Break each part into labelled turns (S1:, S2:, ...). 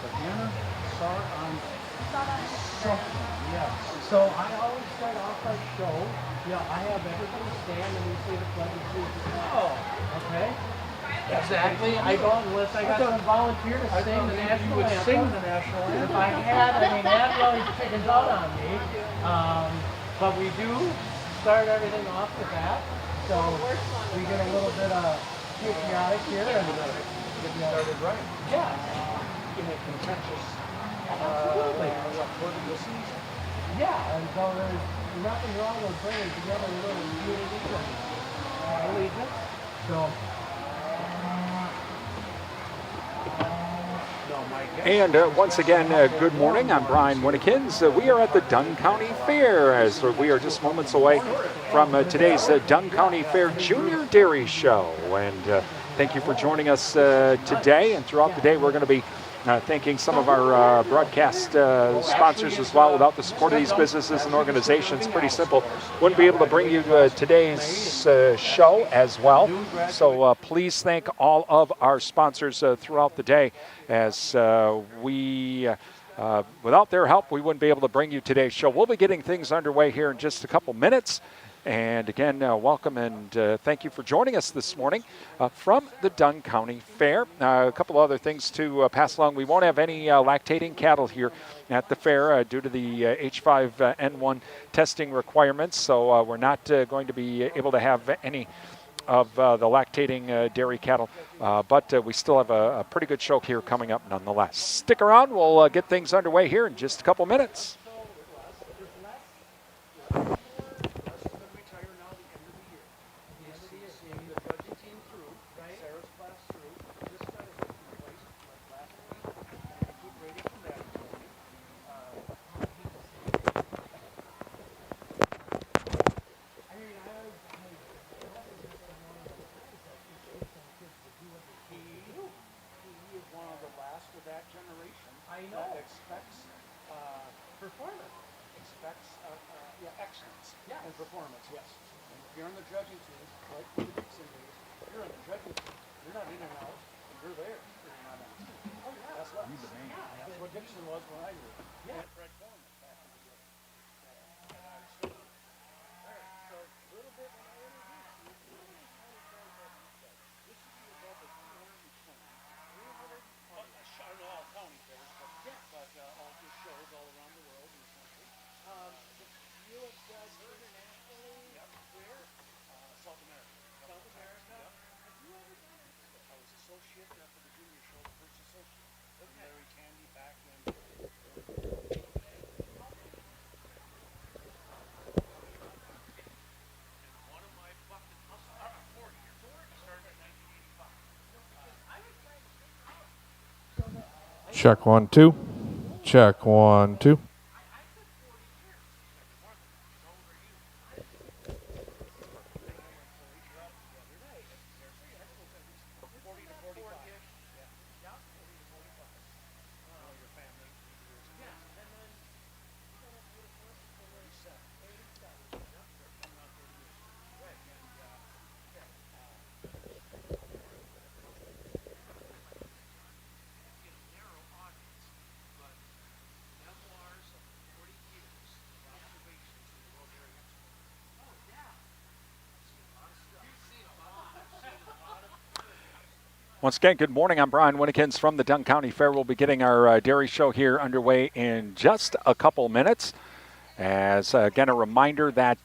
S1: Banana start on something. Yeah. So I always start off our show. I have everybody stand and we say the pledge of allegiance. Oh, okay. Exactly. I don't unless I got some volunteer to sing the national anthem. Sing the national anthem. If I had, that really chickens out on me. But we do start everything off with that. So we get a little bit patriotic here and get started right. Yeah. In a contentious. Absolutely. What listens? Yeah, and so there's nothing wrong with bringing together a little unity and allegiance. So.
S2: And once again, good morning. I'm Brian Winnikins. We are at the Dunn County Fair as we are just moments away from today's Dunn County Fair Junior Dairy Show. And thank you for joining us today. And throughout the day, we're going to be thanking some of our broadcast sponsors as well. Without the support of these businesses and organizations, pretty simple, wouldn't be able to bring you today's show as well. So please thank all of our sponsors throughout the day, as without their help, we wouldn't be able to bring you today's show. We'll be getting things underway here in just a couple minutes. And again, welcome and thank you for joining us this morning from the Dunn County Fair. A couple other things to pass along. We won't have any lactating cattle here at the fair due to the H5N1 testing requirements. So we're not going to be able to have any of the lactating dairy cattle, but we still have a pretty good show here coming up nonetheless. Stick around. We'll get things underway here in just a couple minutes.
S1: Excellence. And performance, yes. And if you're on the judging team, like the Dixon days, you're on the judging team. You're not in and out, and you're there. You're not on the team. Oh, yeah. That's what, that's what Dixon was when I grew up. Yeah. Fred Coleman back in the day. So, all right. So, a little bit when I introduce you, this is the above the 320. I don't know all county fairs, but all just shows all around the world and the country. You have done internationally? Yep. Where? South America. South America? Yep. Have you ever done it? I was associate for the junior show, the first associate. Okay. Larry Candy back in. And one of my bucket lists, 40 years old, started in 1985.
S3: Check 1 2. Check 1 2.
S2: Once again, good morning. I'm Brian Winnikins from the Dunn County Fair. We'll be getting our dairy show here underway in just a couple minutes. As, again, a reminder that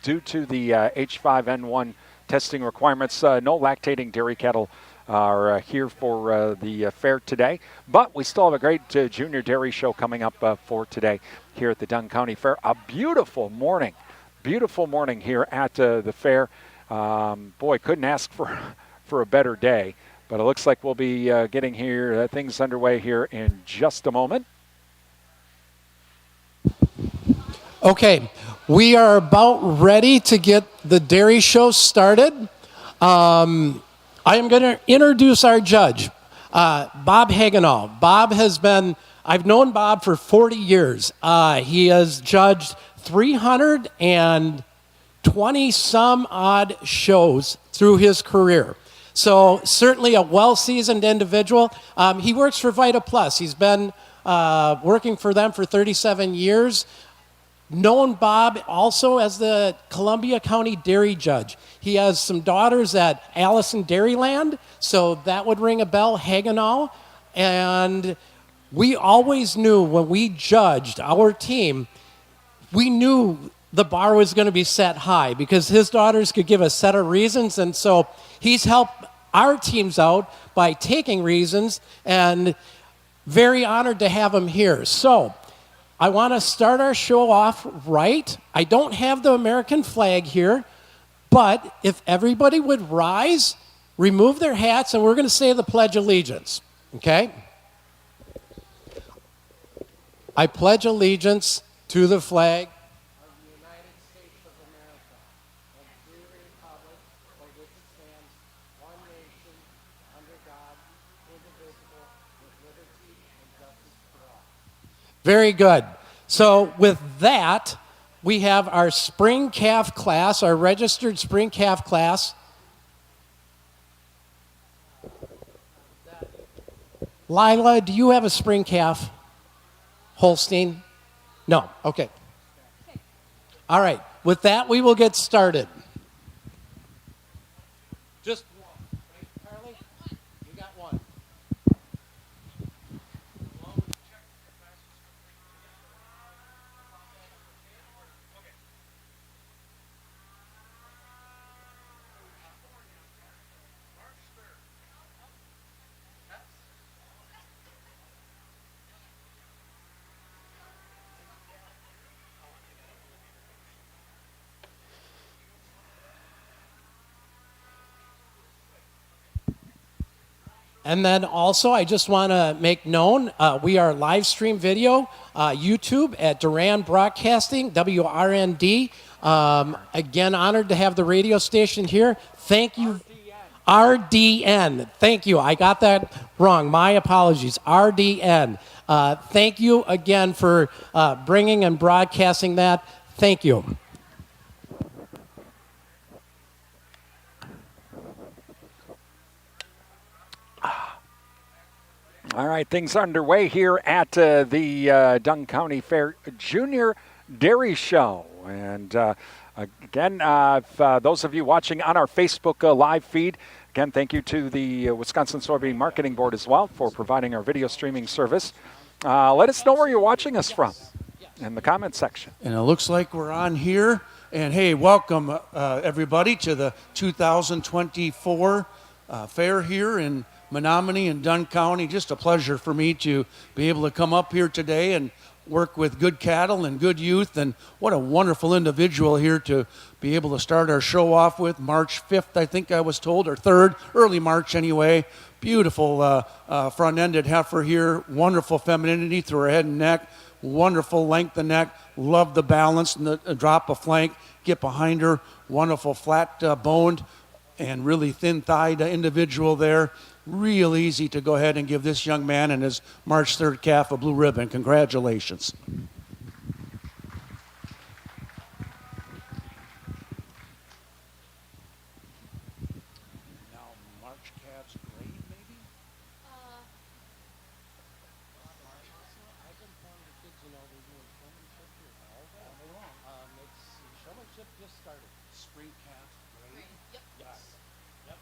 S2: due to the H5N1 testing requirements, no lactating dairy cattle are here for the fair today. But we still have a great junior dairy show coming up for today here at the Dunn County Fair. A beautiful morning here at the fair. Boy, couldn't ask for a better day. But it looks like we'll be getting here things underway here in just a moment.
S4: Okay, we are about ready to get the dairy show started. I am going to introduce our judge, Bob Hagenall. I've known Bob for 40 years. He has judged 320 some odd shows through his career. So certainly a well-seasoned individual. He works for Vita Plus. He's been working for them for 37 years. Known Bob also as the Columbia County Dairy Judge. He has some daughters at Allison Dairyland, so that would ring a bell, Hagenau. And we always knew when we judged our team, we knew the bar was going to be set high because his daughters could give a set of reasons. And so he's helped our teams out by taking reasons, and very honored to have him here. So I want to start our show off right. I don't have the American flag here, but if everybody would rise, remove their hats, and we're going to say the Pledge of Allegiance, okay? I pledge allegiance to the flag of the United States of America and to the republic for which it stands, one nation, under God, indivisible, with liberty and justice for all. Very good. So with that, we have our spring calf class, our registered spring calf class. Lila, do you have a spring calf? Holstein? No. Okay. All right. With that, we will get started. Just one. Right, Carly? You got one. And then also, I just want to make known, we are live stream video, YouTube at Duran Broadcasting, WRND. Again, honored to have the radio station here. Thank you. RDN. Thank you. I got that wrong. My apologies. RDN. Thank you again for bringing and broadcasting that. Thank you.
S2: All right, things underway here at the Dunn County Fair Junior Dairy Show. And again, those of you watching on our Facebook live feed, again, thank you to the Wisconsin Soybean Marketing Board as well for providing our video streaming service. Let us know where you're watching us from in the comment section.
S5: And it looks like we're on here. And hey, welcome everybody to the 2024 fair here in Menominee and Dunn County. Just a pleasure for me to be able to come up here today and work with good cattle and good youth. And what a wonderful individual here to be able to start our show off with. March 5th, I think I was told, or 3rd, early March anyway. Beautiful front-ended heifer here. Wonderful femininity through her head and neck. Wonderful length of neck. Love the balance and the drop of flank. Get behind her. Wonderful flat-boned and really thin-thighed individual there. Real easy to go ahead and give this young man and his March 3rd calf a blue ribbon. Congratulations. Now March calf's grade, maybe? I've been telling the kids, they're doing showmanship here all day long. Showmanship just started. Spring calf grade? Yep. Yes. Yep.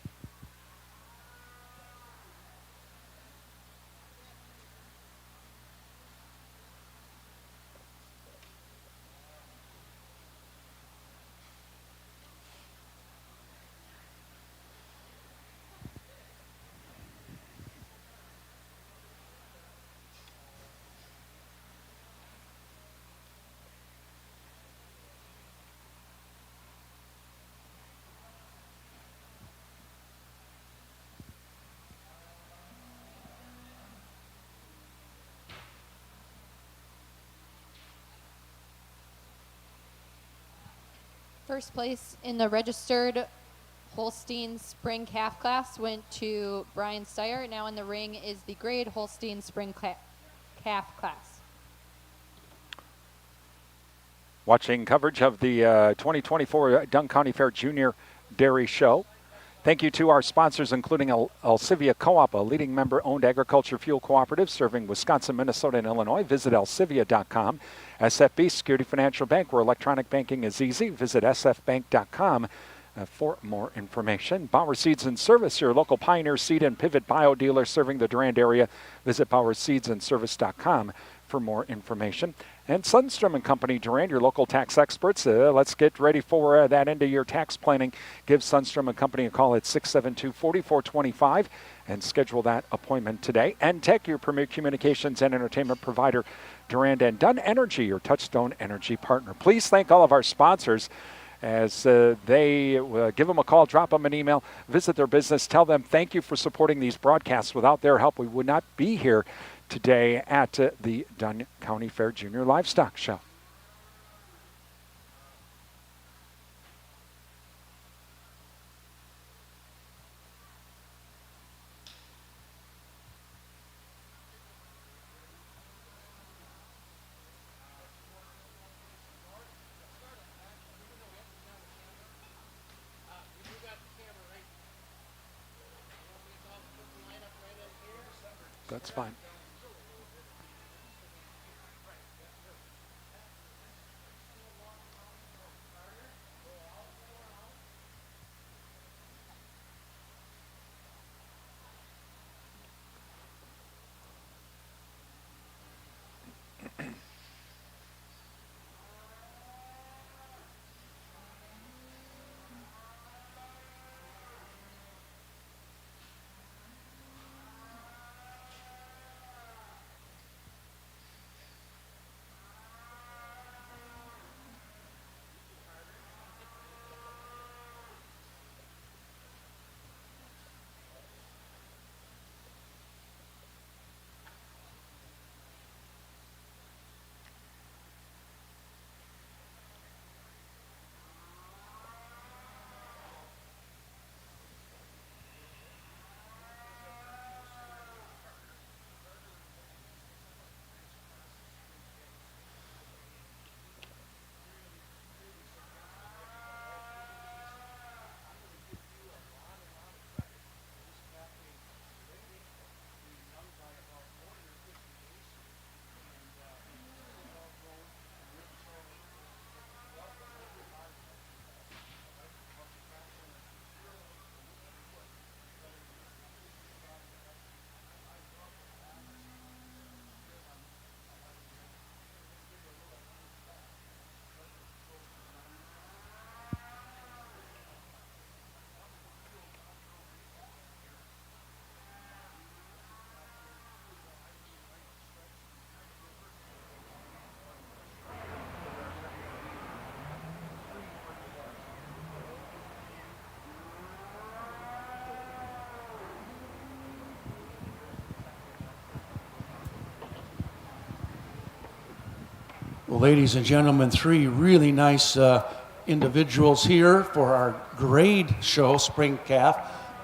S6: First place in the registered Holstein Spring Calf class went to Brian Steyer. Now in the ring is the grade Holstein Spring Calf class.
S2: Watching coverage of the 2024 Dunn County Fair Junior Dairy Show. Thank you to our sponsors, including Alcivia Co-op, a leading member-owned agriculture fuel cooperative serving Wisconsin, Minnesota, and Illinois. Visit alcivia.com. SFB Security Financial Bank, where electronic banking is easy. Visit sfbank.com for more information. Bauer Seeds and Service, your local Pioneer Seed and Pivot Bio dealer serving the Durand area. Visit BauerSeedsandService.com for more information. And Sundstrom and Company Durand, your local tax experts. Let's get ready for that end-of-year tax planning. Give Sundstrom and Company a call at 672-4425 and schedule that appointment today. And Tech, your premier communications and entertainment provider. Durand and Dunn Energy, your Touchstone Energy partner. Please thank all of our sponsors as they give them a call, drop them an email, visit their business, tell them thank you for supporting these broadcasts. Without their help, we would not be here today at the Dunn County Fair Junior Livestock Show. That's fine.
S5: Well, ladies and gentlemen, three really nice individuals here for our grade show, Spring Calf.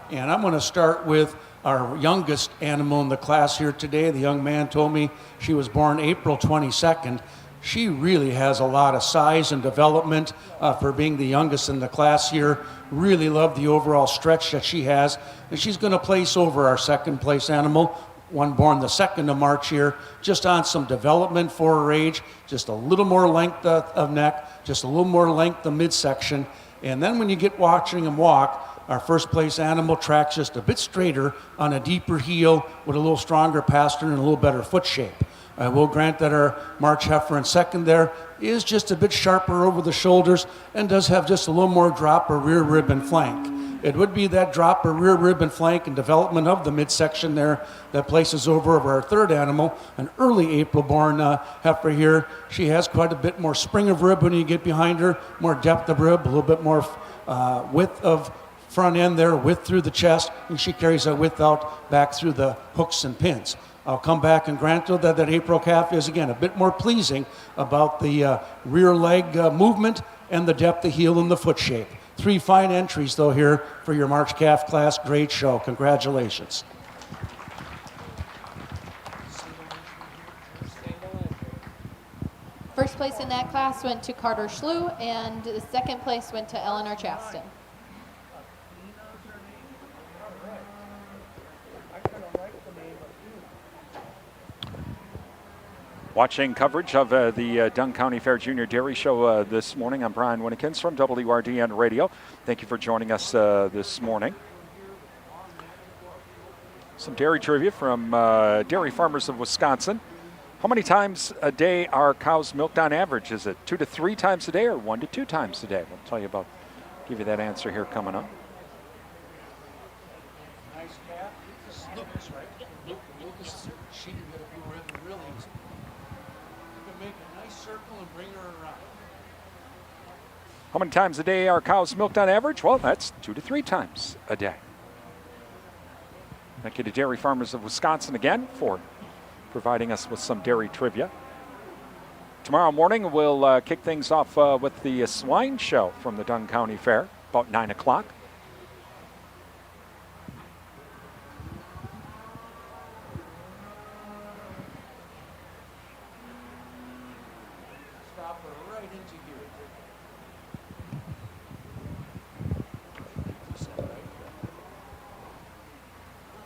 S5: And I'm going to start with our youngest animal in the class here today. The young man told me she was born April 22nd. She really has a lot of size and development for being the youngest in the class here. Really love the overall stretch that she has. And she's going to place over our second place animal, one born the 2nd of March here, just on some development for her age, just a little more length of neck, just a little more length of midsection. And then when you get watching him walk, our first place animal tracks just a bit straighter on a deeper heel with a little stronger pastern and a little better foot shape. I will grant that our March heifer in second there is just a bit sharper over the shoulders and does have just a little more drop or rear rib and flank. It would be that drop or rear rib and flank and development of the midsection there that places over our third animal, an early April-born heifer here. She has quite a bit more spring of rib when you get behind her, more depth of rib, a little bit more width of front end there, width through the chest, and she carries that width out back through the hooks and pins. I'll come back and grant you that April calf is, again, a bit more pleasing about the rear leg movement and the depth of heel and the foot shape. Three fine entries, though, here for your March calf class. Great show. Congratulations.
S6: First place in that class went to Carter Schlew, and the second place went to Eleanor Chaston.
S2: Watching coverage of the Dunn County Fair Junior Dairy Show this morning. I'm Brian Winnikins from WRDN Radio. Thank you for joining us this morning. Some dairy trivia from Dairy Farmers of Wisconsin. How many times a day are cows milked on average? Is it 2 to 3 times a day or 1 to 2 times a day? We'll tell you about, give you that answer here coming up.
S5: Nice cat. This is Lucas, right? Lucas, she can get a blue ribbon really easy. You can make a nice circle and bring her around.
S2: How many times a day are cows milked on average? Well, that's 2 to 3 times a day. Thank you to Dairy Farmers of Wisconsin again for providing us with some dairy trivia. Tomorrow morning, we'll kick things off with the swine show from the Dunn County Fair, about 9 o'clock.
S5: Stop her right into here.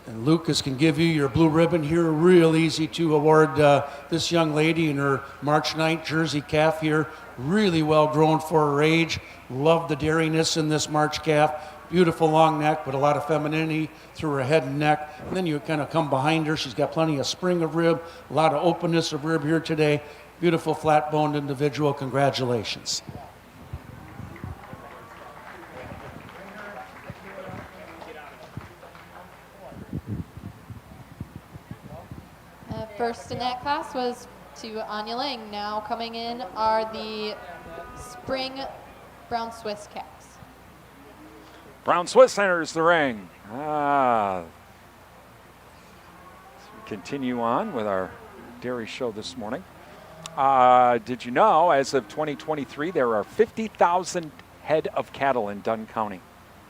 S5: And Lucas can give you your blue ribbon here. Real easy to award this young lady in her March 9th Jersey calf here. Really well grown for her age. Love the dairiness in this March calf. Beautiful long neck, but a lot of femininity through her head and neck. And then you kind of come behind her. She's got plenty of spring of rib, a lot of openness of rib here today. Beautiful flat-boned individual. Congratulations.
S6: First in that class was to Anya Lang. Now coming in are the spring brown Swiss calves.
S2: Brown Swiss enters the ring. So we continue on with our dairy show this morning. Did you know, as of 2023, there are 50,000 head of cattle in Dunn County?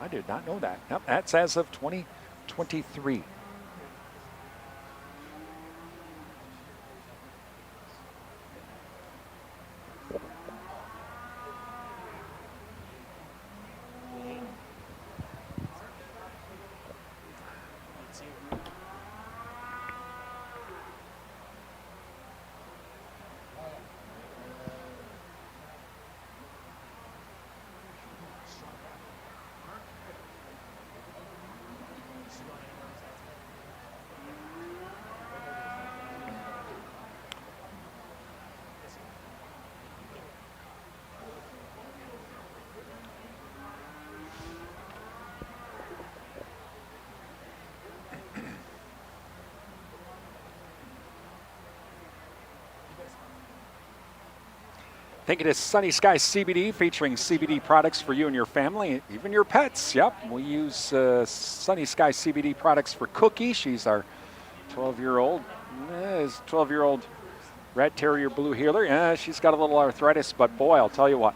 S2: I did not know that. Yep, that's as of 2023. Thank you to Sunny Sky CBD, featuring CBD products for you and your family, even your pets. Yep, we use Sunny Sky CBD products for Cookie. She's our 12-year-old, 12-year-old Red Terrier Blue Heeler. Yeah, she's got a little arthritis, but boy, I'll tell you what,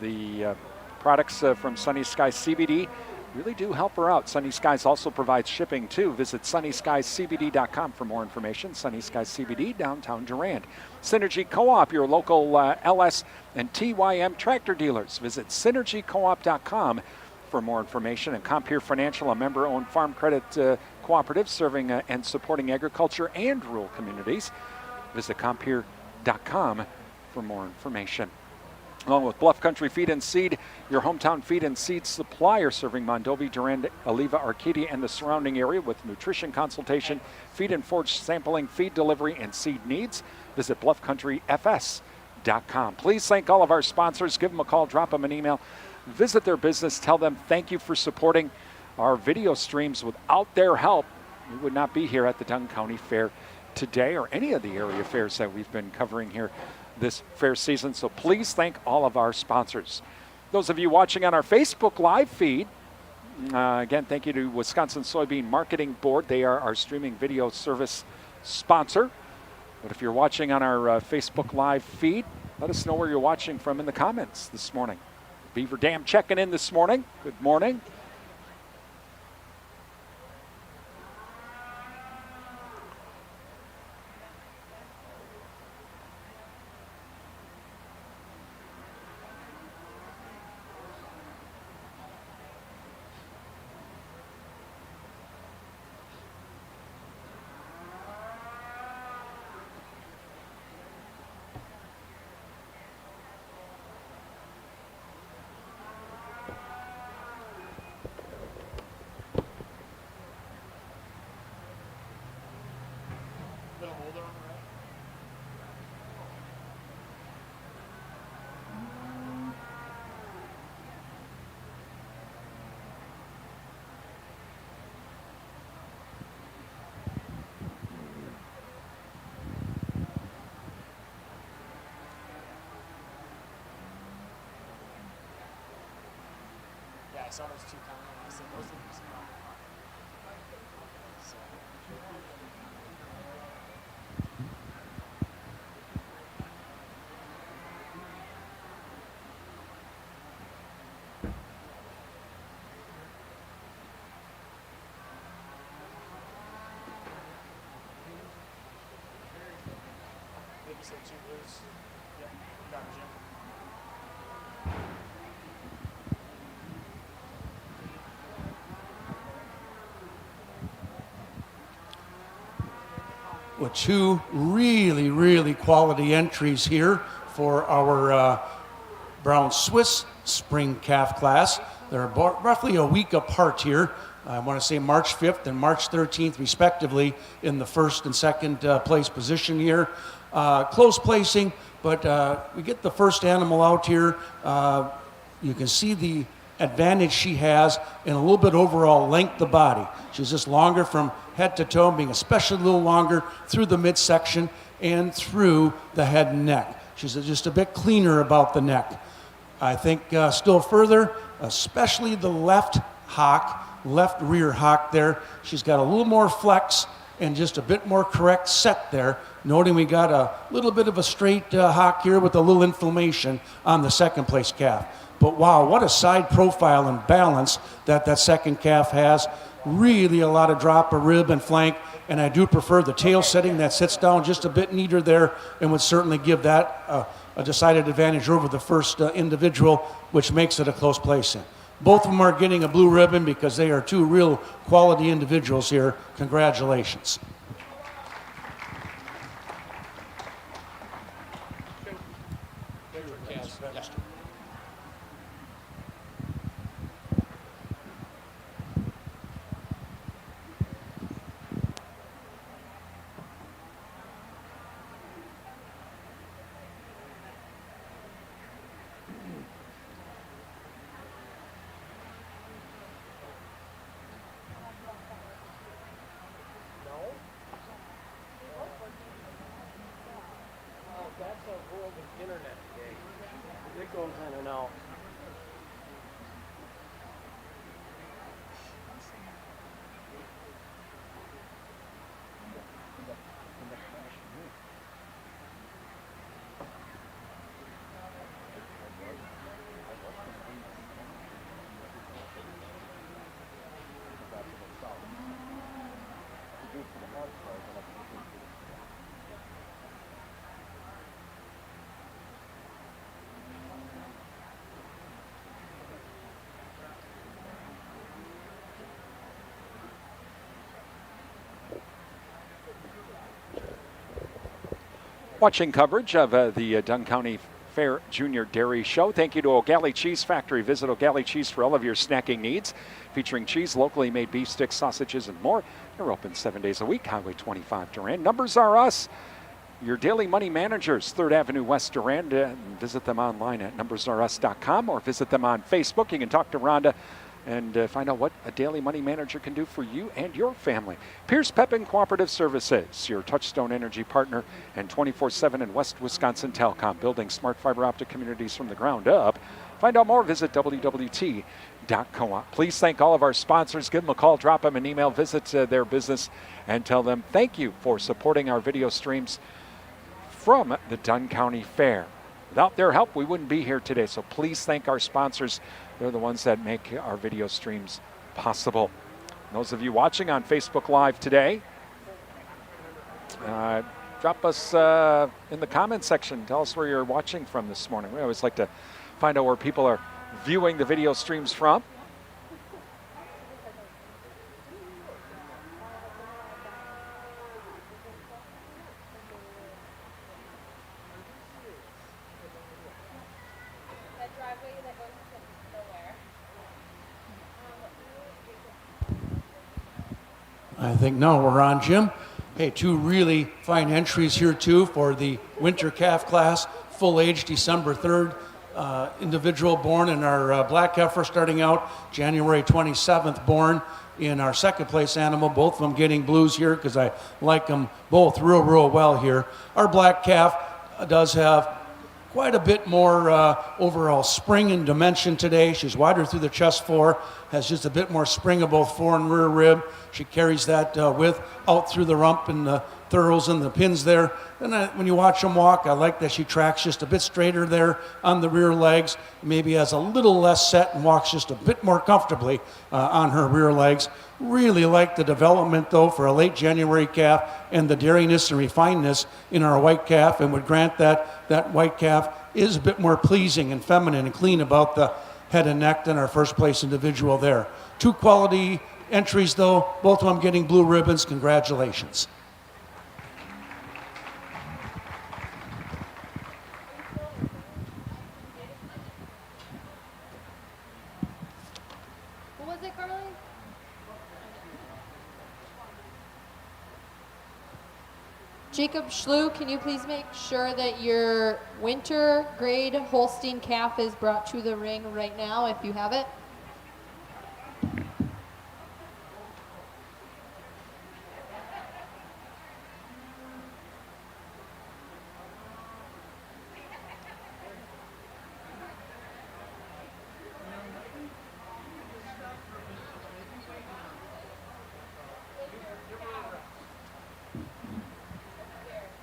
S2: the products from Sunny Sky CBD really do help her out. Sunny Skies also provides shipping too. Visit sunnyskycbd.com for more information. Sunny Skies CBD, downtown Durand. Synergy Co-op, your local LS and TYM tractor dealers. Visit synergycoop.com for more information. And Compeer Financial, a member-owned farm credit cooperative serving and supporting agriculture and rural communities. Visit compeer.com for more information. Along with Bluff Country Feed and Seed, your hometown feed and seed supplier, serving Mondovi, Durand, Oliva, Arcadia, and the surrounding area with nutrition consultation, feed and forage sampling, feed delivery, and seed needs. Visit bluffcountryfs.com. Please thank all of our sponsors. Give them a call, drop them an email, visit their business, tell them thank you for supporting our video streams. Without their help, we would not be here at the Dunn County Fair today or any of the area fairs that we've been covering here this fair season. So please thank all of our sponsors. Those of you watching on our Facebook live feed, again, thank you to Wisconsin Soybean Marketing Board. They are our streaming video service sponsor. But if you're watching on our Facebook live feed, let us know where you're watching from in the comments this morning. Beaver Dam checking in this morning. Good morning.
S7: I saw those two coming, and I said, those are just fun. So, I think you said 2 blues. Yep, got it, Jim.
S5: With 2 really, really quality entries here for our Brown Swiss Spring Calf class. They're about roughly a week apart here. I want to say March 5th and March 13th, respectively, in the first and second place position here. Close placing, but we get the first animal out here. You can see the advantage she has in a little bit overall length of body. She's just longer from head to toe, being especially a little longer through the midsection and through the head and neck. She's just a bit cleaner about the neck. I think still further, especially the left rear hock there, she's got a little more flex and just a bit more correct set there. Noting we got a little bit of a straight hock here with a little inflammation on the second place calf. But wow, what a side profile and balance that second calf has. Really a lot of drop of rib and flank, and I do prefer the tail setting that sits down just a bit neater there and would certainly give that a decided advantage over the first individual, which makes it a close placing. Both of them are getting a blue ribbon because they are 2 real quality individuals here. Congratulations.
S1: That's a world of internet today. It goes in and out.
S2: Watching coverage of the Dunn County Fair Junior Dairy Show. Thank you to O'Galley Cheese Factory. Visit O'Galley Cheese for all of your snacking needs. Featuring cheese, locally made beef sticks, sausages, and more. They're open 7 days a week. Highway 25 Durand. Numbers are us. Your daily money managers, 3rd Avenue West Durand. Visit them online at numbersareus.com or visit them on Facebook. You can talk to Rhonda and find out what a daily money manager can do for you and your family. Pierce Pepin Cooperative Services, your Touchstone Energy partner, and 24/7 in West Wisconsin Telecom, building smart fiber optic communities from the ground up. Find out more, visit wwt.coop. Please thank all of our sponsors. Give them a call, drop them an email, visit their business, and tell them thank you for supporting our video streams from the Dunn County Fair. Without their help, we wouldn't be here today, so please thank our sponsors. They're the ones that make our video streams possible. And those of you watching on Facebook Live today, drop us in the comment section. Tell us where you're watching from this morning. We always like to find out where people are viewing the video streams from.
S5: I think no, we're on, Jim. Hey, 2 really fine entries here too for the winter calf class, full age December 3rd. Individual born in our black heifer starting out January 27th born in our second place animal. Both of them getting blues here because I like them both real well here. Our black calf does have quite a bit more overall spring and dimension today. She's wider through the chest floor, has just a bit more spring of both fore and rear rib. She carries that width out through the rump and the thurls and the pins there. And when you watch them walk, I like that she tracks just a bit straighter there on the rear legs, maybe has a little less set and walks just a bit more comfortably on her rear legs. Really like the development, though, for a late January calf and the dairyness and refinedness in our white calf, and would grant that white calf is a bit more pleasing and feminine and clean about the head and neck than our first place individual there. 2 quality entries, though, both of them getting blue ribbons. Congratulations.
S6: Who was it, Carly? Jacob Schlew, can you please make sure that your winter grade Holstein calf is brought to the ring right now if you have it?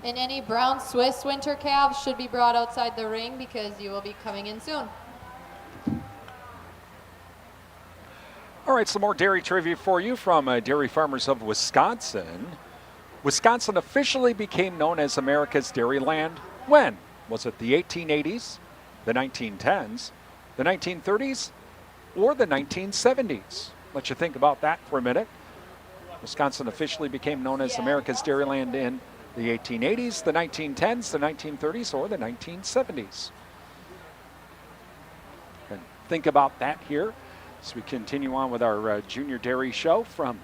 S6: And any brown Swiss winter calves should be brought outside the ring because you will be coming in soon.
S2: All right, some more dairy trivia for you from Dairy Farmers of Wisconsin. Wisconsin officially became known as America's Dairyland when? Was it the 1880s, the 1910s, the 1930s, or the 1970s? Let you think about that for a minute. Wisconsin officially became known as America's Dairyland in the 1880s, the 1910s, the 1930s, or the 1970s. And think about that here as we continue on with our Junior Dairy Show from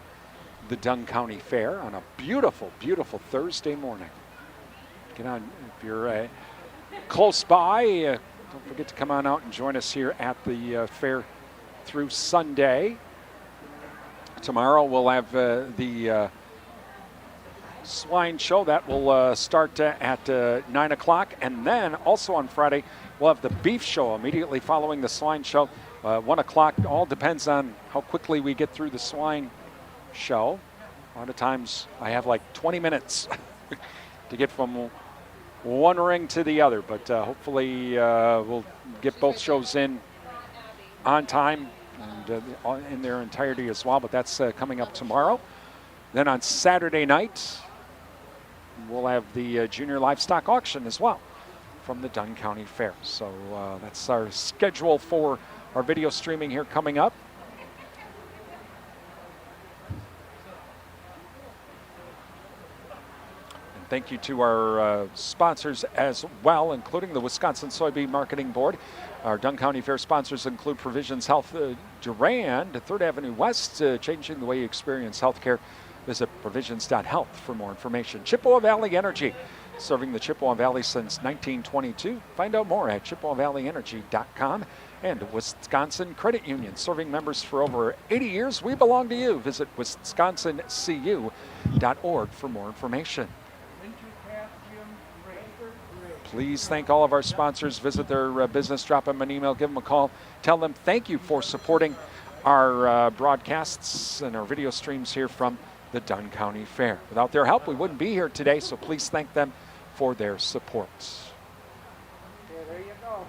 S2: the Dunn County Fair on a beautiful, beautiful Thursday morning. Get on, if you're close by, don't forget to come on out and join us here at the fair through Sunday. Tomorrow we'll have the swine show that will start at 9 o'clock, and then also on Friday we'll have the beef show immediately following the swine show, 1 o'clock. All depends on how quickly we get through the swine show. A lot of times I have like 20 minutes to get from one ring to the other, but hopefully we'll get both shows in on time and in their entirety as well, but that's coming up tomorrow. Then on Saturday night we'll have the junior livestock auction as well from the Dunn County Fair. So that's our schedule for our video streaming here coming up. And thank you to our sponsors as well, including the Wisconsin Soybean Marketing Board. Our Dunn County Fair sponsors include Provisions Health Durand, 3rd Avenue West, changing the way you experience healthcare. Visit provisions.health for more information. Chippewa Valley Energy, serving the Chippewa Valley since 1922. Find out more at ChippewaValleyEnergy.com. And Wisconsin Credit Union, serving members for over 80 years. We belong to you. Visit wisconsincu.org for more information. Please thank all of our sponsors. Visit their business, drop them an email, give them a call. Tell them thank you for supporting our broadcasts and our video streams here from the Dunn County Fair. Without their help, we wouldn't be here today, so please thank them for their support.
S1: Okay, there you go.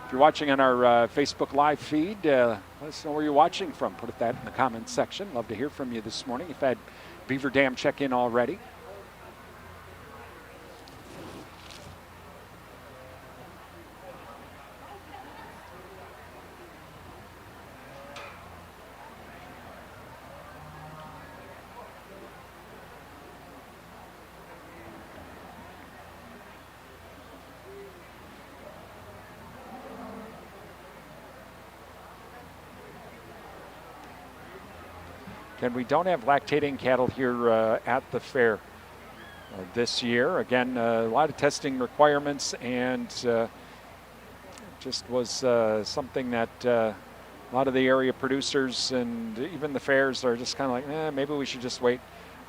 S2: If you're watching on our Facebook Live feed, let us know where you're watching from. Put that in the comments section. Love to hear from you this morning. You've had Beaver Dam check-in already. And we don't have lactating cattle here at the fair this year. Again, a lot of testing requirements and just was something that a lot of the area producers and even the fairs are just kind of like, maybe we should just wait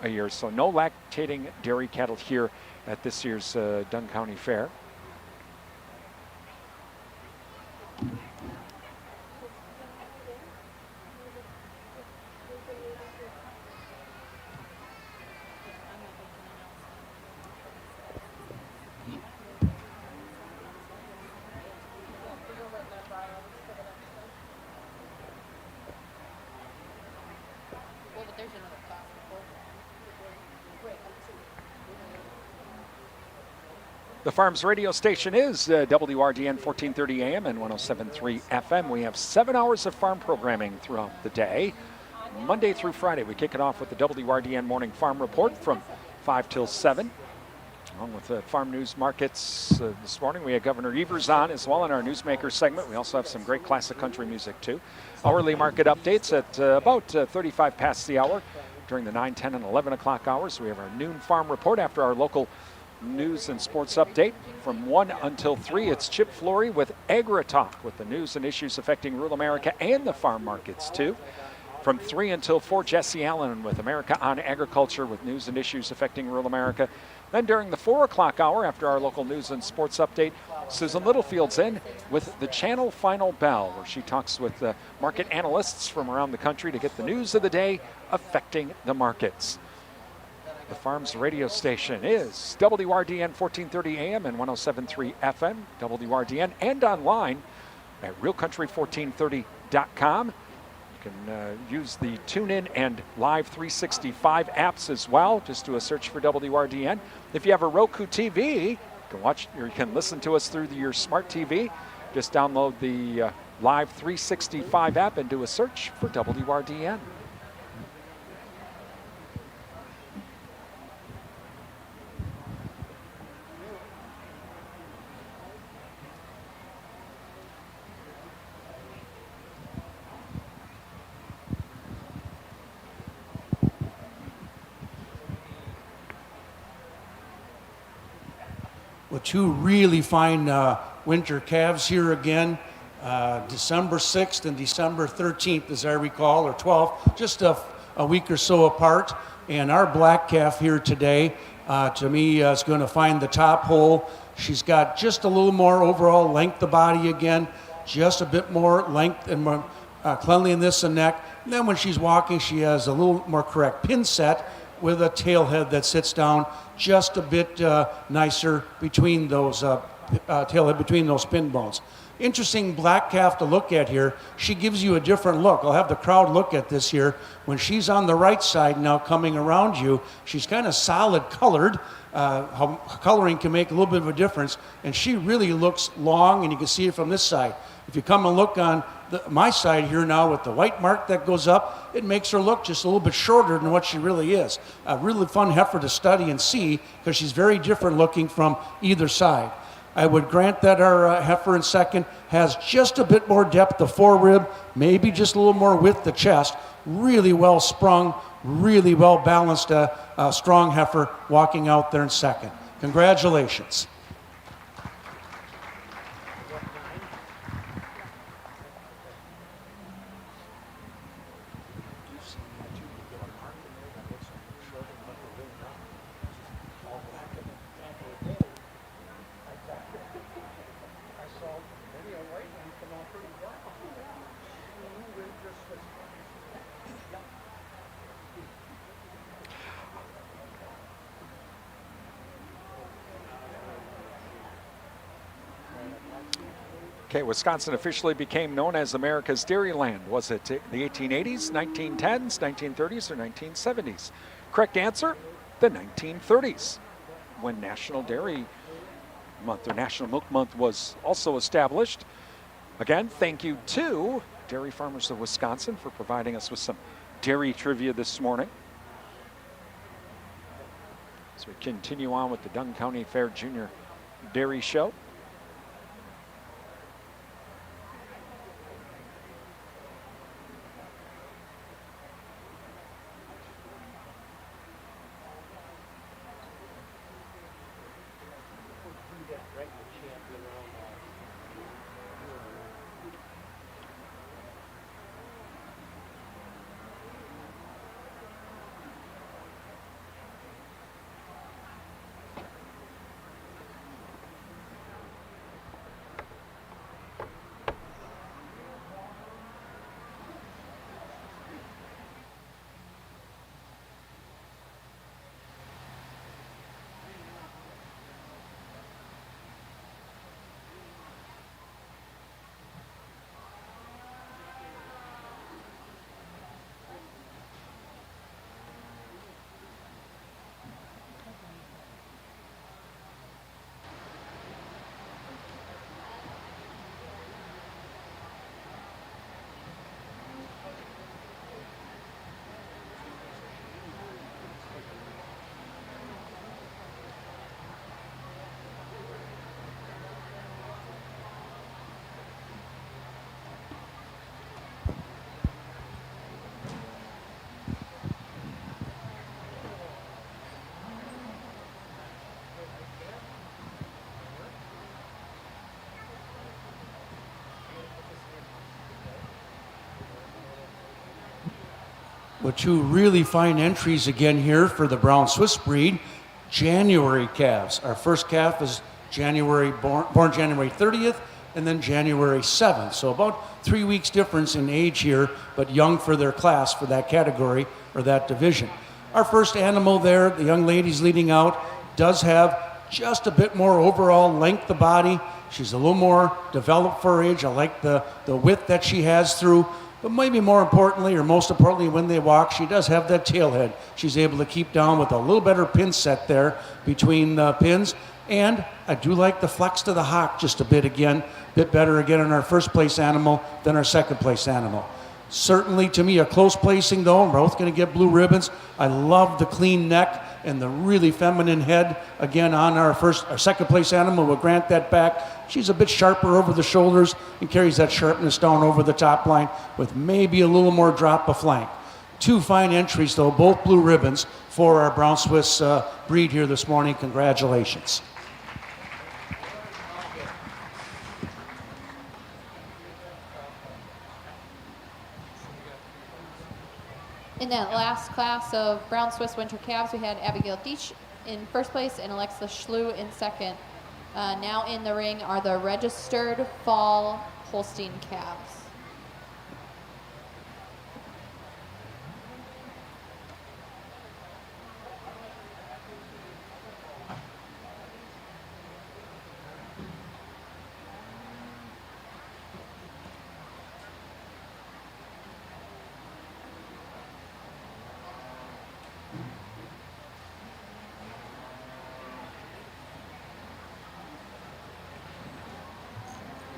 S2: a year. So no lactating dairy cattle here at this year's Dunn County Fair. The Farms radio station is WRDN 1430 AM and 107.3 FM. We have 7 hours of farm programming throughout the day. Monday through Friday, we kick it off with the WRDN Morning Farm Report from 5 till 7. Along with the farm news markets this morning, we had Governor Evers on as well in our Newsmaker segment. We also have some great classic country music too. Hourly market updates at about 35 past the hour. During the 9, 10, and 11 o'clock hours, we have our noon farm report after our local news and sports update. From 1 until 3, it's Chip Flory with Agri Talk with the news and issues affecting rural America and the farm markets too. From 3 until 4, Jesse Allen with America on Agriculture with news and issues affecting rural America. Then during the 4 o'clock hour, after our local news and sports update, Susan Littlefield's in with the Channel Final Bell, where she talks with market analysts from around the country to get the news of the day affecting the markets. The Farms radio station is WRDN 1430 AM and 107.3 FM, WRDN, and online at realcountry1430.com. You can use the TuneIn and Live 365 apps as well. Just do a search for WRDN. If you have a Roku TV, you can watch or you can listen to us through your smart TV. Just download the Live 365 app and do a search for WRDN.
S5: Well, two really fine winter calves here again, December 6th and December 13th, as I recall, or 12th, just a week or so apart. And our black calf here today, to me, is going to find the top hole. She's got just a little more overall length of body again, just a bit more length and more cleanliness in neck. And then when she's walking, she has a little more correct pin set with a tail head that sits down just a bit nicer between those tailhead, between those pin bones. Interesting black calf to look at here. She gives you a different look. I'll have the crowd look at this here. When she's on the right side now coming around you, she's kind of solid colored. How coloring can make a little bit of a difference. And she really looks long, and you can see it from this side. If you come and look on my side here now with the white mark that goes up, it makes her look just a little bit shorter than what she really is. A really fun heifer to study and see because she's very different looking from either side. I would grant that our heifer in second has just a bit more depth of forerib, maybe just a little more width to chest. Really well sprung, really well balanced, strong heifer walking out there in second. Congratulations.
S2: Okay, Wisconsin officially became known as America's Dairyland. Was it the 1880s, 1910s, 1930s, or 1970s? Correct answer, the 1930s, when National Dairy Month or National Milk Month was also established. Again, thank you to Dairy Farmers of Wisconsin for providing us with some dairy trivia this morning. As we continue on with the Dunn County Fair Junior Dairy Show.
S5: with two really fine entries again here for the Brown Swiss breed. January calves. Our first calf is born January 30th, and then January 7th. So about 3 weeks difference in age here, but young for their class, for that category or that division. Our first animal there, the young lady's leading out, does have just a bit more overall length of body. She's a little more developed for her age. I like the width that she has through. But maybe more importantly, or most importantly, when they walk, she does have that tail head. She's able to keep down with a little better pin set there between the pins. And I do like the flex to the hock just a bit again. Bit better again in our first place animal than our second place animal. Certainly to me a close placing though. We're both going to get blue ribbons. I love the clean neck and the really feminine head again on our second place animal. We'll grant that back. She's a bit sharper over the shoulders and carries that sharpness down over the top line with maybe a little more drop of flank. Two fine entries though, both blue ribbons for our Brown Swiss breed here this morning. Congratulations.
S6: In that last class of Brown Swiss Winter Calves, we had Abigail Deitch in first place and Alexa Schlew in second. Now in the ring are the registered fall Holstein calves.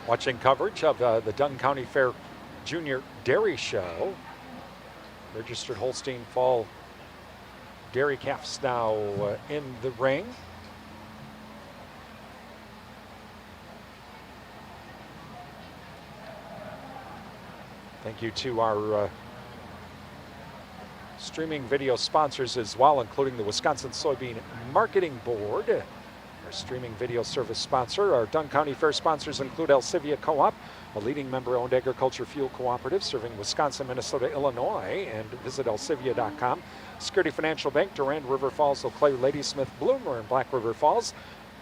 S2: Watching coverage of the Dunn County Fair Junior Dairy Show. Registered Holstein Fall dairy calves now in the ring. Thank you to our streaming video sponsors as well, including the Wisconsin Soybean Marketing Board, our streaming video service sponsor. Our Dunn County Fair sponsors include Alcivia Co-op, a leading member-owned agriculture fuel cooperative serving Wisconsin, Minnesota, Illinois, and visit alcivia.com. Security Financial Bank, Durand, River Falls, Eau Claire, Ladysmith, Bloomer, and Black River Falls.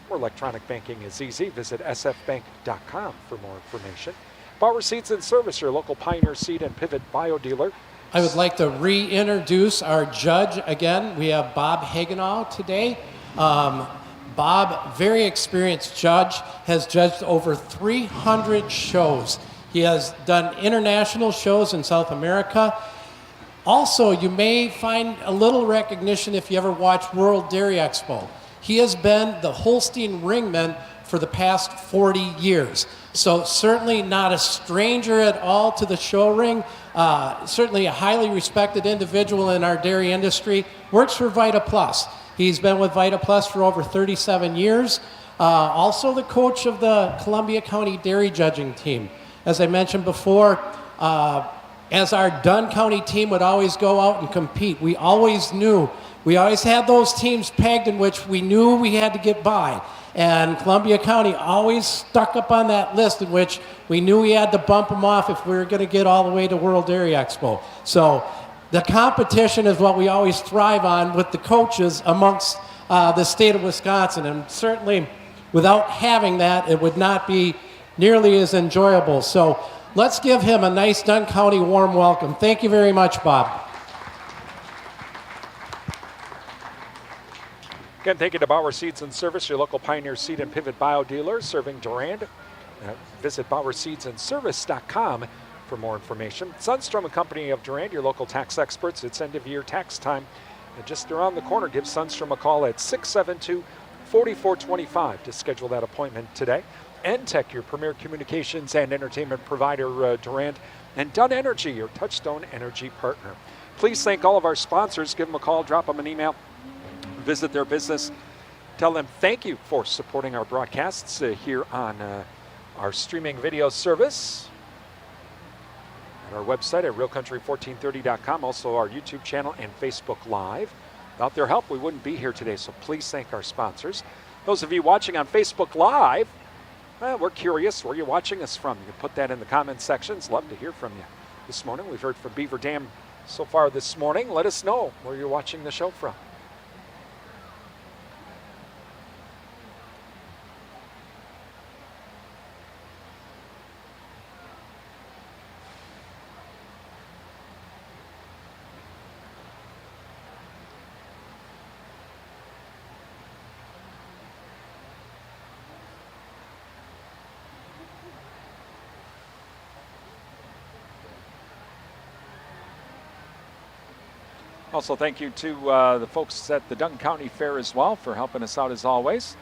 S2: Where electronic banking is easy, visit sfbank.com for more information. Bauer Seeds and Service, your local Pioneer Seed and Pivot Bio dealer.
S4: I would like to reintroduce our judge again. We have Bob Hagenow today. Bob, very experienced judge, has judged over 300 shows. He has done international shows in South America. Also, you may find a little recognition if you ever watch World Dairy Expo. He has been the Holstein ringman for the past 40 years. So certainly not a stranger at all to the show ring. Certainly a highly respected individual in our dairy industry. Works for Vita Plus. He's been with Vita Plus for over 37 years. Also the coach of the Columbia County Dairy Judging Team. As I mentioned before, as our Dunn County team would always go out and compete, we always had those teams pegged in which we knew we had to get by. And Columbia County always stuck up on that list in which we knew we had to bump them off if we were going to get all the way to World Dairy Expo. So the competition is what we always thrive on with the coaches amongst the state of Wisconsin. And certainly without having that, it would not be nearly as enjoyable. So let's give him a nice Dunn County warm welcome. Thank you very much, Bob.
S2: Again, thank you to Bauer Seeds and Service, your local Pioneer Seed and Pivot Bio dealer serving Durand. Visit BauerSeedsandService.com for more information. Sunstrom & Company of Durand, your local tax experts. It's end-of-year tax time. And just around the corner, give Sunstrom a call at 672-4425 to schedule that appointment today. NTech, your premier communications and entertainment provider, Durand. And Dunn Energy, your Touchstone Energy partner. Please thank all of our sponsors. Give them a call, drop them an email. Visit their business. Tell them thank you for supporting our broadcasts here on our streaming video service. At our website at realcountry1430.com, also our YouTube channel and Facebook Live. Without their help, we wouldn't be here today, so please thank our sponsors. Those of you watching on Facebook Live, we're curious where you're watching us from. You can put that in the comment sections. Love to hear from you. This morning we've heard from Beaver Dam so far this morning. Let us know where you're watching the show from. Also, thank you to the folks at the Dunn County Fair as well for helping us out as always,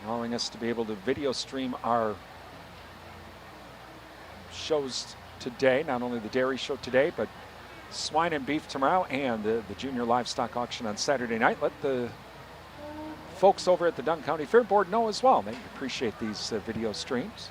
S2: allowing us to be able to video stream our shows today, not only the dairy show today, but swine and beef tomorrow and the junior livestock auction on Saturday night. Let the folks over at the Dunn County Fair Board know as well. They appreciate these video streams.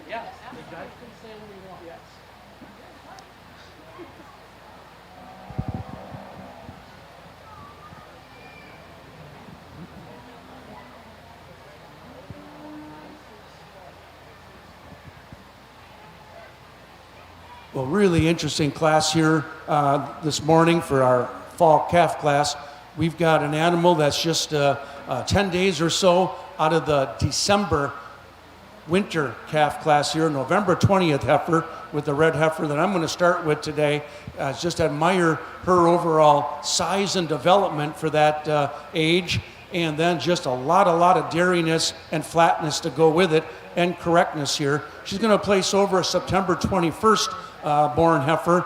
S1: Yes, the judge can say what he wants. Yes.
S5: Well, really interesting class here this morning for our fall calf class. We've got an animal that's just 10 days or so out of the December winter calf class here, November 20th heifer with the red heifer that I'm going to start with today. Just admire her overall size and development for that age, and then just a lot of dairiness and flatness to go with it and correctness here. She's going to place over a September 21st born heifer,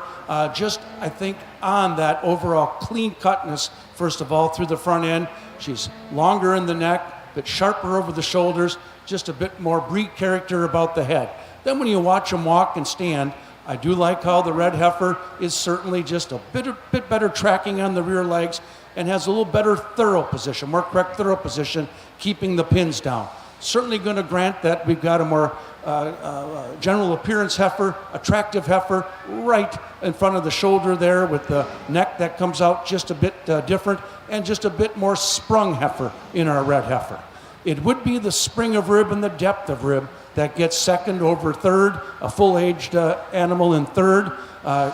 S5: just I think on that overall clean cutness, first of all, through the front end. She's longer in the neck, but sharper over the shoulders, just a bit more breed character about the head. Then when you watch them walk and stand, I do like how the red heifer is certainly just a bit better tracking on the rear legs and has a little better thorough position, more correct thorough position, keeping the pins down. certainly going to grant that we've got a more general appearance heifer, attractive heifer, right in front of the shoulder there with the neck that comes out just a bit different, and just a bit more sprung heifer in our red heifer. It would be the spring of rib and the depth of rib that gets second over third, a full-aged animal in third.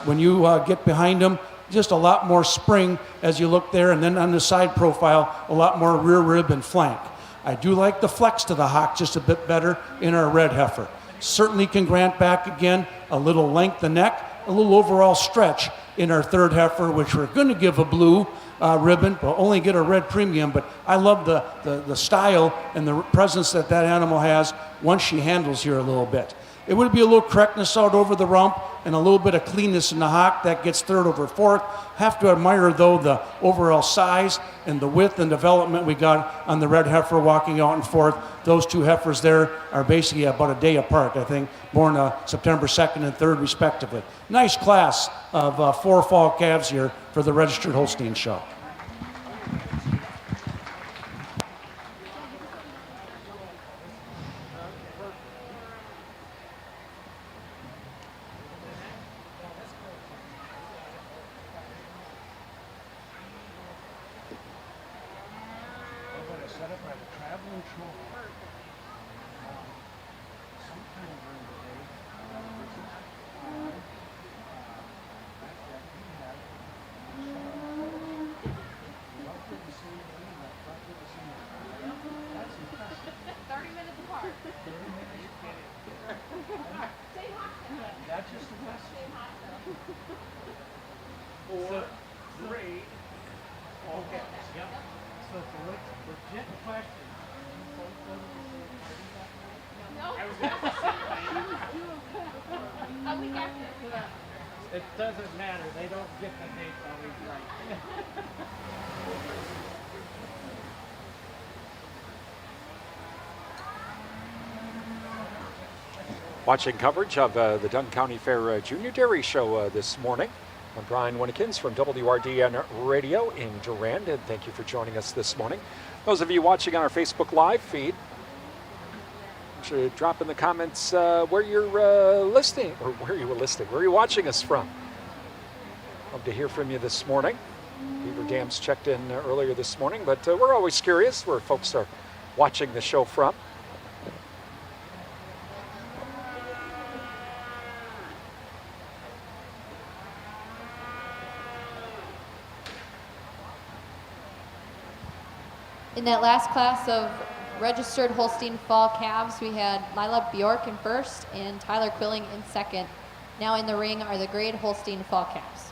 S5: When you get behind them, just a lot more spring as you look there, and then on the side profile, a lot more rear rib and flank. I do like the flex to the hock just a bit better in our red heifer. Certainly can grant back again a little length of neck, a little overall stretch in our third heifer, which we're going to give a blue ribbon. We'll only get a red premium, but I love the style and the presence that animal has once she handles here a little bit. It would be a little correctness out over the rump and a little bit of cleanness in the hock that gets third over fourth. Have to admire, though, the overall size and the width and development we got on the red heifer walking out in fourth. Those two heifers there are basically about a day apart, I think, born September 2nd and 3rd, respectively. Nice class of 4 fall calves here for the Registered Holstein Show.
S1: It doesn't matter. They don't get the date always right.
S2: Watching coverage of the Dunn County Fair Junior Dairy Show this morning. I'm Brian Winnikins from WRDN Radio in Durand, and thank you for joining us this morning. Those of you watching on our Facebook Live feed, should drop in the comments where you're listening, or where you're watching us from. Love to hear from you this morning. Beaver Dams checked in earlier this morning, but we're always curious where folks are watching the show from.
S6: In that last class of registered Holstein fall calves, we had Lila Bjork in first and Tyler Quilling in second. Now in the ring are the grade Holstein fall calves.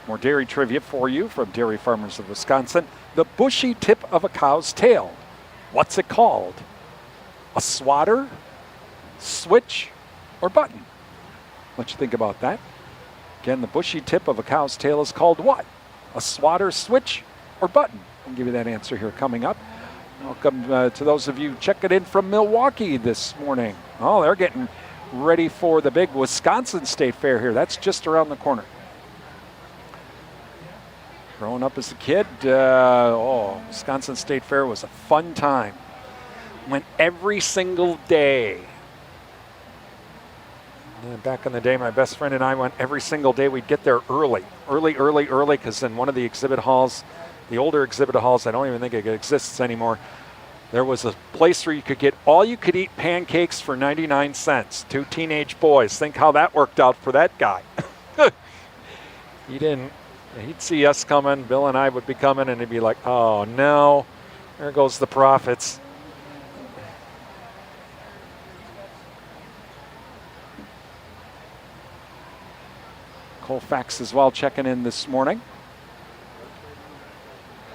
S2: More dairy trivia for you from Dairy Farmers of Wisconsin. The bushy tip of a cow's tail. What's it called? A swatter, switch, or button? What you think about that? Again, the bushy tip of a cow's tail is called what? A swatter, switch, or button? I'll give you that answer here coming up. Welcome to those of you checking in from Milwaukee this morning. Oh, they're getting ready for the big Wisconsin State Fair here. That's just around the corner. Growing up as a kid, Wisconsin State Fair was a fun time. Went every single day. And back in the day, my best friend and I went every single day. We'd get there early, because in one of the exhibit halls, the older exhibit halls, I don't even think it exists anymore, there was a place where you could get all-you-could-eat pancakes for 99 cents. 2 teenage boys. Think how that worked out for that guy. He'd see us coming, Bill and I would be coming, and he'd be like, oh no, there goes the profits. Colfax as well checking in this morning.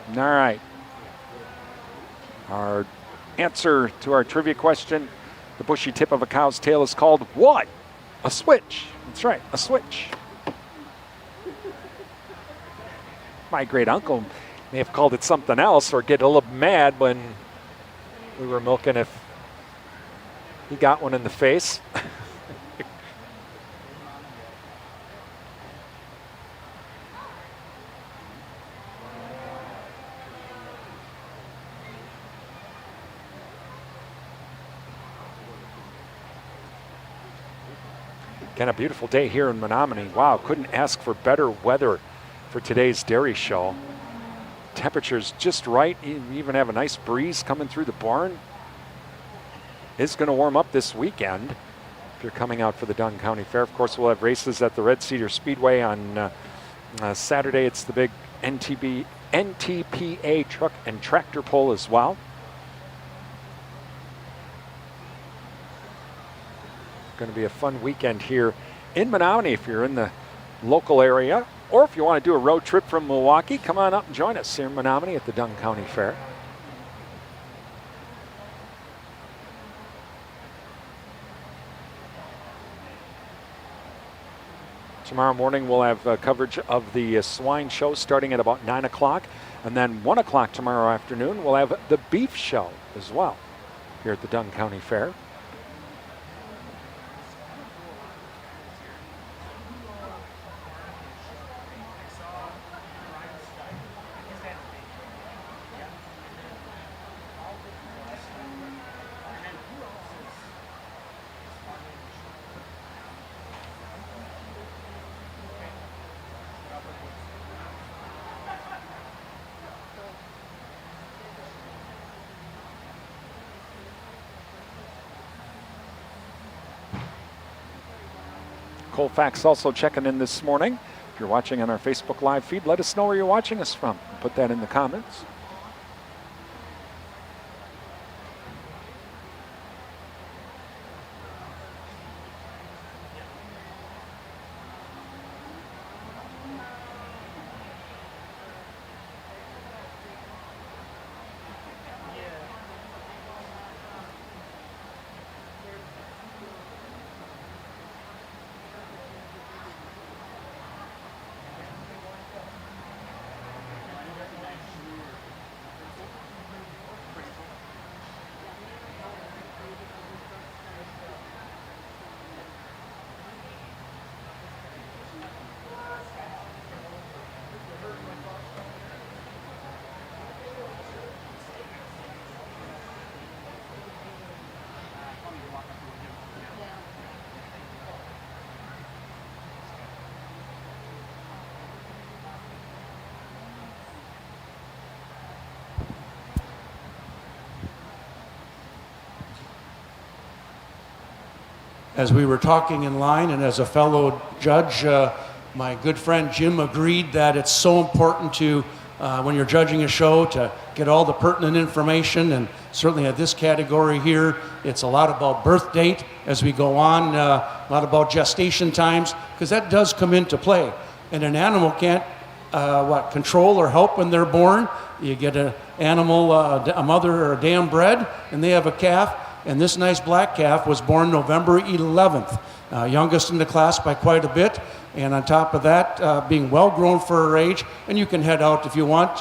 S2: All right. Our answer to our trivia question, the bushy tip of a cow's tail is called what? A switch. That's right, a switch. My great uncle may have called it something else or get a little mad when we were milking if he got one in the face. Again, a beautiful day here in Menominee. Wow, couldn't ask for better weather for today's dairy show. Temperature's just right. You even have a nice breeze coming through the barn. It's going to warm up this weekend if you're coming out for the Dunn County Fair. Of course, we'll have races at the Red Cedar Speedway on Saturday. It's the big NTPA truck and tractor pull as well. Going to be a fun weekend here in Menominee if you're in the local area, or if you want to do a road trip from Milwaukee, come on up and join us here in Menominee at the Dunn County Fair. Tomorrow morning we'll have coverage of the swine show starting at about 9 o'clock, and then 1 o'clock tomorrow afternoon we'll have the beef show as well here at the Dunn County Fair. Colfax also checking in this morning. If you're watching on our Facebook Live feed, let us know where you're watching us from. Put that in the comments.
S5: As we were talking in line, and as a fellow judge, my good friend Jim agreed that it's so important to, when you're judging a show, to get all the pertinent information. And certainly at this category here, it's a lot about birth date as we go on, a lot about gestation times, because that does come into play. And an animal can't control or help when they're born. You get an animal, a mother or a dam bred, and they have a calf. And this nice black calf was born November 11th, youngest in the class by quite a bit. And on top of that, being well grown for her age, and you can head out if you want,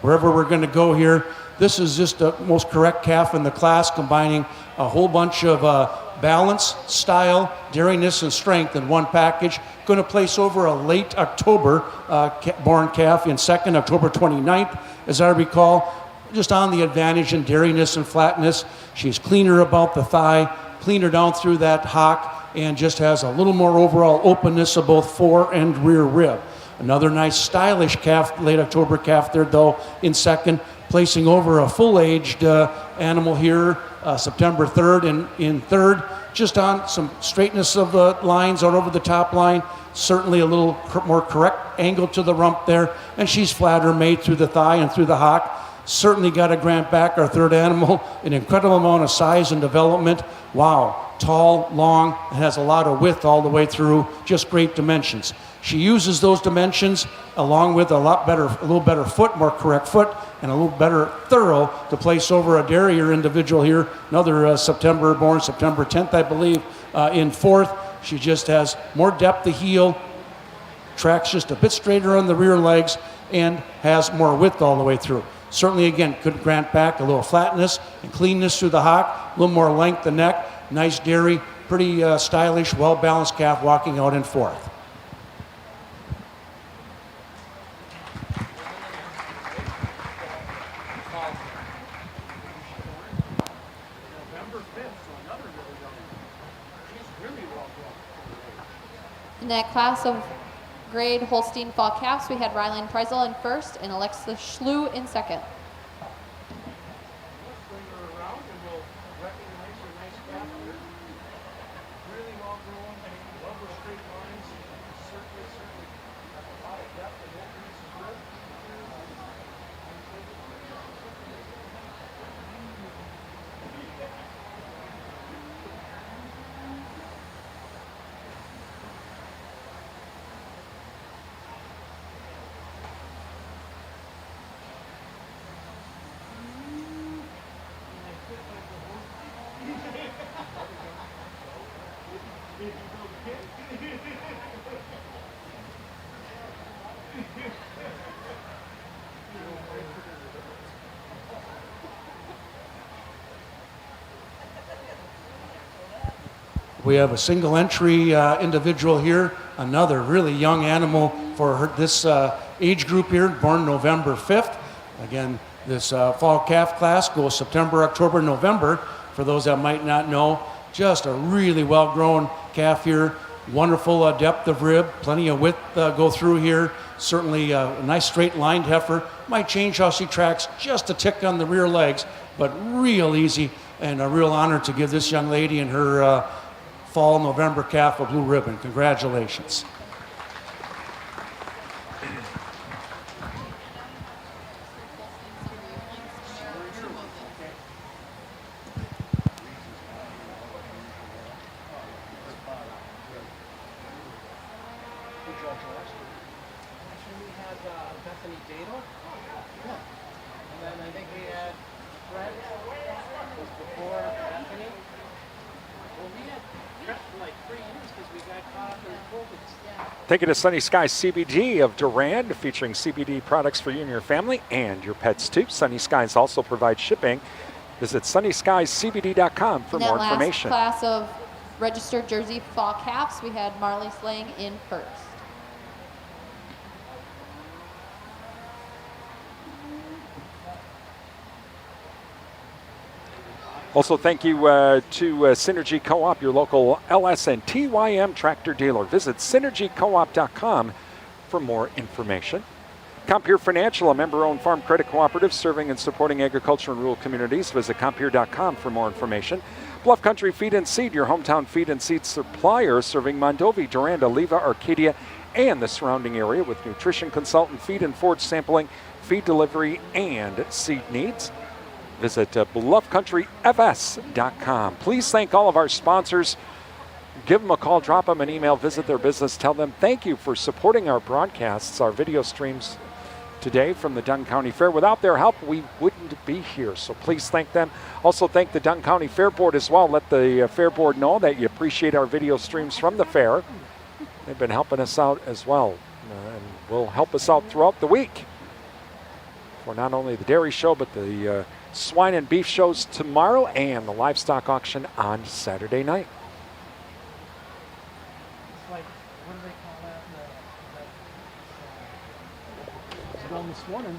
S5: wherever we're going to go here. This is just the most correct calf in the class, combining a whole bunch of balance, style, dairiness, and strength in one package. Going to place over a late October born calf in second, October 29th, as I recall. Just on the advantage in dairiness and flatness. She's cleaner about the thigh, cleaner down through that hock, and just has a little more overall openness of both fore and rear rib. Another nice stylish calf, late October calf there though in second, placing over a full-aged animal here, September 3rd, and in third, just on some straightness of the lines out over the top line, certainly a little more correct angle to the rump there, and she's flatter made through the thigh and through the hock. Certainly got to grant back our third animal an incredible amount of size and development. Wow, tall, long, and has a lot of width all the way through, just great dimensions. She uses those dimensions along with a little better foot, more correct foot, and a little better thorough to place over a Derrier individual here, another born September 10th, I believe, in fourth. She just has more depth to heel, tracks just a bit straighter on the rear legs, and has more width all the way through. Certainly, again, could grant back a little flatness and cleanness through the hock, a little more length the neck, nice dairy, pretty stylish, well-balanced calf walking out in fourth.
S6: In that class of grade Holstein fall calves, we had Rylan Prezel in first and Alexa Schlew in second.
S5: We have a single entry individual here, another really young animal for this age group here, born November 5th. Again, this fall calf class goes September, October, November. For those that might not know, just a really well-grown calf here. Wonderful depth of rib, plenty of width go through here. Certainly a nice straight lined heifer. Might change how she tracks just a tick on the rear legs, but real easy and a real honor to give this young lady and her fall November calf a blue ribbon. Congratulations.
S2: Take it to Sunny Skies CBD of Durand, featuring CBD products for you and your family and your pets too. Sunny Skies also provides shipping. Visit sunnyskiescbd.com for more information.
S6: In that last class of registered Jersey fall calves, we had Marley Slang in first.
S2: Also, thank you to Synergy Co-op, your local LS and TYM tractor dealer. Visit synergycoop.com for more information. Compeer Financial, a member-owned farm credit cooperative serving and supporting agriculture and rural communities. Visit compeer.com for more information. Bluff Country Feed and Seed, your hometown feed and seed supplier, serving Mondovi, Durand, Oliva, Arcadia, and the surrounding area with nutrition consultant, feed and forage sampling, feed delivery, and seed needs. Visit bluffcountryfs.com. Please thank all of our sponsors. Give them a call, drop them an email, visit their business, tell them thank you for supporting our broadcasts, our video streams today from the Dunn County Fair. Without their help, we wouldn't be here, so please thank them. Also thank the Dunn County Fair Board as well. Let the Fair Board know that you appreciate our video streams from the fair. They've been helping us out as well, and will help us out throughout the week for not only the dairy show, but the swine and beef shows tomorrow and the livestock auction on Saturday night.
S1: It's like, what do they call that? It's going this morning.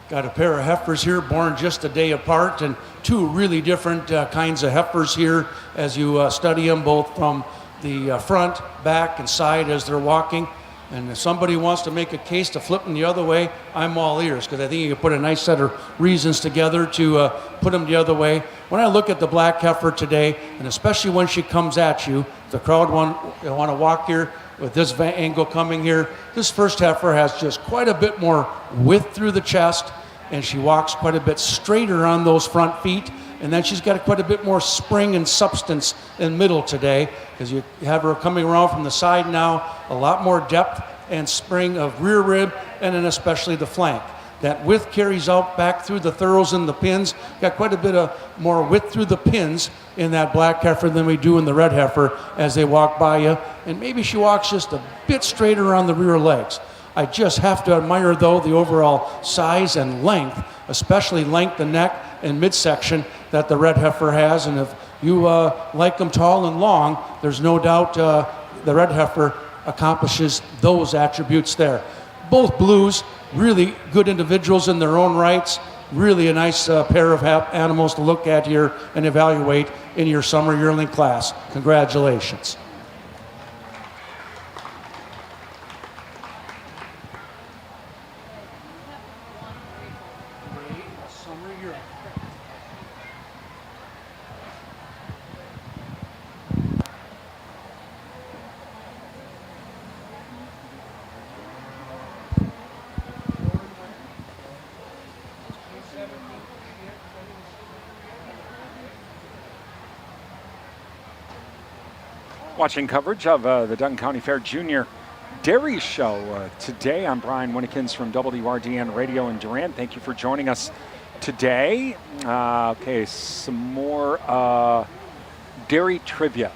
S5: Got a pair of heifers here born just a day apart, and two really different kinds of heifers here as you study them both from the front, back, and side as they're walking. And if somebody wants to make a case to flip them the other way, I'm all ears, because I think you can put a nice set of reasons together to put them the other way. When I look at the black heifer today, and especially when she comes at you, the crowd want to walk here with this angle coming here. This first heifer has just quite a bit more width through the chest, and she walks quite a bit straighter on those front feet. And then she's got quite a bit more spring and substance in middle today, because you have her coming around from the side now, a lot more depth and spring of rear rib, and then especially the flank. That width carries out back through the thorougghs and the pins. Got quite a bit of more width through the pins in that black heifer than we do in the red heifer as they walk by you. And maybe she walks just a bit straighter on the rear legs. I just have to admire, though, the overall size and length, especially length and neck and midsection that the red heifer has. And if you like them tall and long, there's no doubt the red heifer accomplishes those attributes there. Both blues, really good individuals in their own rights. Really a nice pair of animals to look at here and evaluate in your summer yearling class. Congratulations.
S2: Watching coverage of the Dunn County Fair Junior Dairy Show today. I'm Brian Winnikins from WRDN Radio in Durant. Thank you for joining us today. Okay, some more dairy trivia.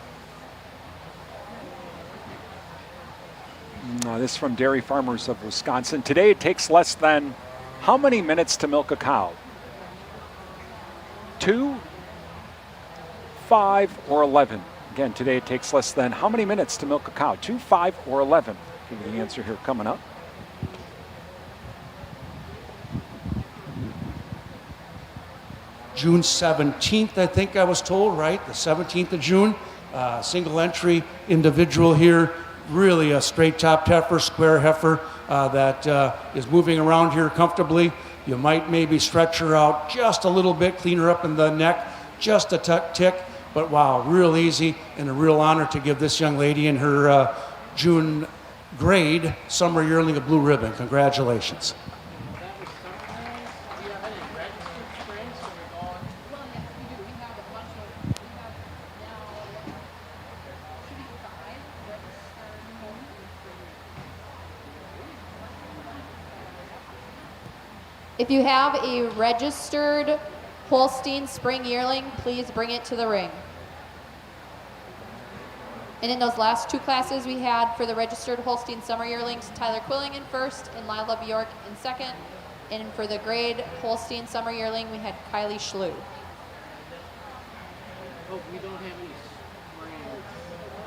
S2: This is from Dairy Farmers of Wisconsin. Today it takes less than how many minutes to milk a cow? 2, 5, or 11? Again, today it takes less than how many minutes to milk a cow? 2, 5, or 11? Give you the answer here coming up.
S5: June 17th, I think I was told, right? The 17th of June. Single entry individual here. Really a straight top heifer, square heifer that is moving around here comfortably. You might maybe stretch her out just a little bit, clean her up in the neck, just a tick. But wow, real easy, and a real honor to give this young lady in her June grade summer yearling a blue ribbon. Congratulations.
S6: If you have a registered Holstein spring yearling, please bring it to the ring. And in those last two classes we had for the registered Holstein summer yearlings, Tyler Quilling in first and Lila Bjork in second. And for the grade Holstein Summer Yearling, we had Kylie Schlew.
S1: Oh, we don't have any strands.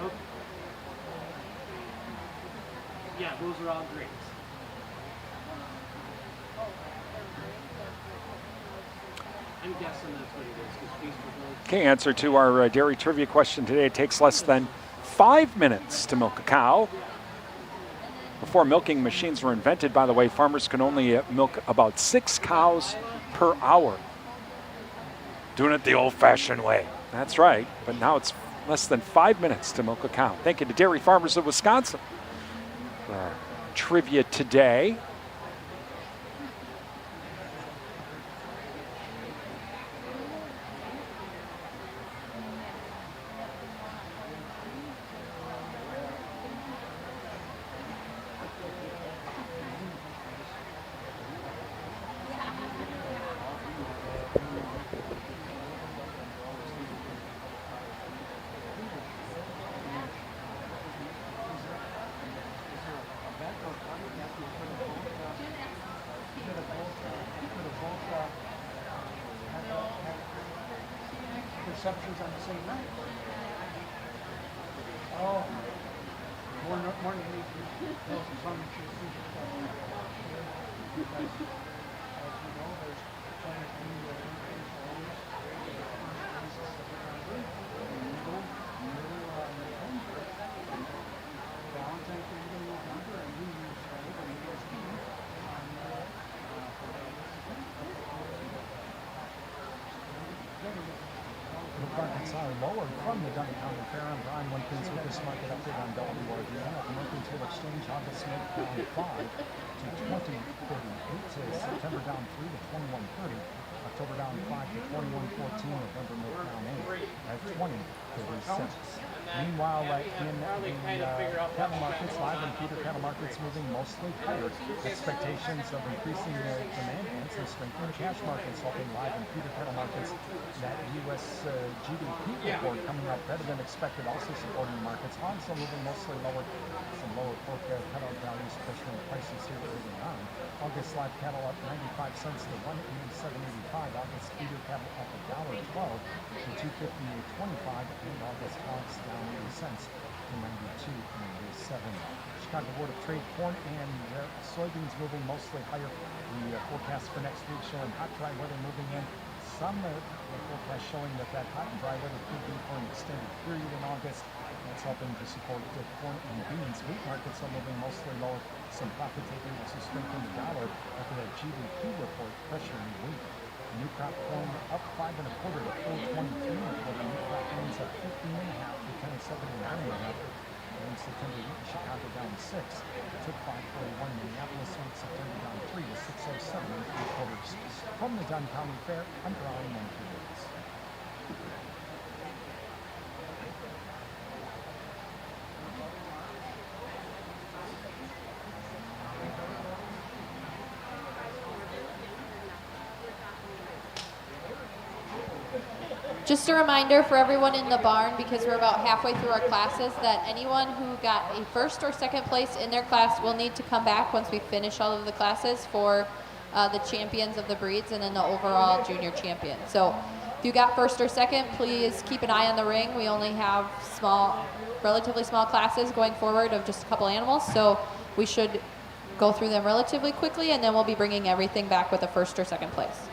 S1: Oh. Yeah, those are all grades. I'm guessing that's what it is. 'Cause Feast was really
S2: Okay, answer to our dairy trivia question today. It takes less than 5 minutes to milk a cow. Before milking machines were invented, by the way, farmers could only milk about 6 cows per hour. Doing it the old-fashioned way. That's right, but now it's less than 5 minutes to milk a cow. Thank you to Dairy Farmers of Wisconsin for our trivia today.
S1: Receptions on the same night. Oh, more than no, some because, as you know, there's quite a few Valentine's Day in November and New Year's Day and New Year's Eve
S8: Sorry, lower from the Dunn County Fair. I'm Brian Winkins with this market update on WRDN at the Mercantile Exchange. August milk down 5 to 20.38 today. September down 3 to 21.30. October down 5 to 21.14. November milk down 8 at 20.36. Meanwhile, in the cattle markets, live and feeder cattle markets moving mostly higher. Expectations of increasing demand and some strengthening cash markets helping live and feeder cattle markets. That U.S. GDP report coming out better than expected, also supporting markets. Hogs are moving mostly lower. Some lower pork cutout values pressuring prices here early on. August live cattle up 95 cents to 187.85. August feeder cattle up $1.12 to 258.25. And August hogs down 80 cents to 92.97. Chicago Board of Trade corn and soybeans moving mostly higher. The forecast for next week showing hot, dry weather moving in. Some forecast showing that hot and dry weather could be for an extended period in August. That's helping to support corn and beans. Wheat markets are moving mostly lower. Some profit taking also strengthen the dollar after that GDP report pressuring wheat. New crop corn up 5 1/4 to 4.23 1/4. New crop beans up 15 1/2 to 10.79 1/2. And September wheat in Chicago down 6 to 5.41. Minneapolis wheat September down 3 to 6.07 3/4. From the Dunn County Fair, I'm Brian Winkins.
S6: Just a reminder for everyone in the barn, because we're about halfway through our classes, that anyone who got a first or second place in their class will need to come back once we finish all of the classes for the champions of the breeds and then the overall junior champion. So if you got first or second, please keep an eye on the ring. We only have relatively small classes going forward of just a couple animals, so we should go through them relatively quickly, and then we'll be bringing everything back with a first or second place.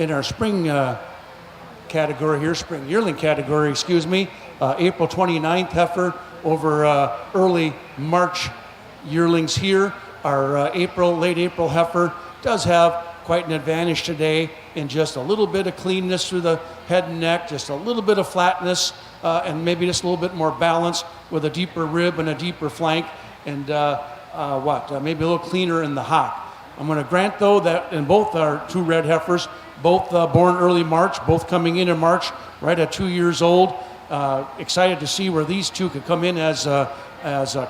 S5: in our spring category here, spring yearling category, excuse me, April 29th heifer over early March yearlings here. Our late April heifer does have quite an advantage today in just a little bit of cleanness through the head and neck, just a little bit of flatness, and maybe just a little bit more balance with a deeper rib and a deeper flank, and maybe a little cleaner in the hock. I'm going to grant, though, that in both our two red heifers, both born early March, both coming in March, right at 2 years old. Excited to see where these two could come in as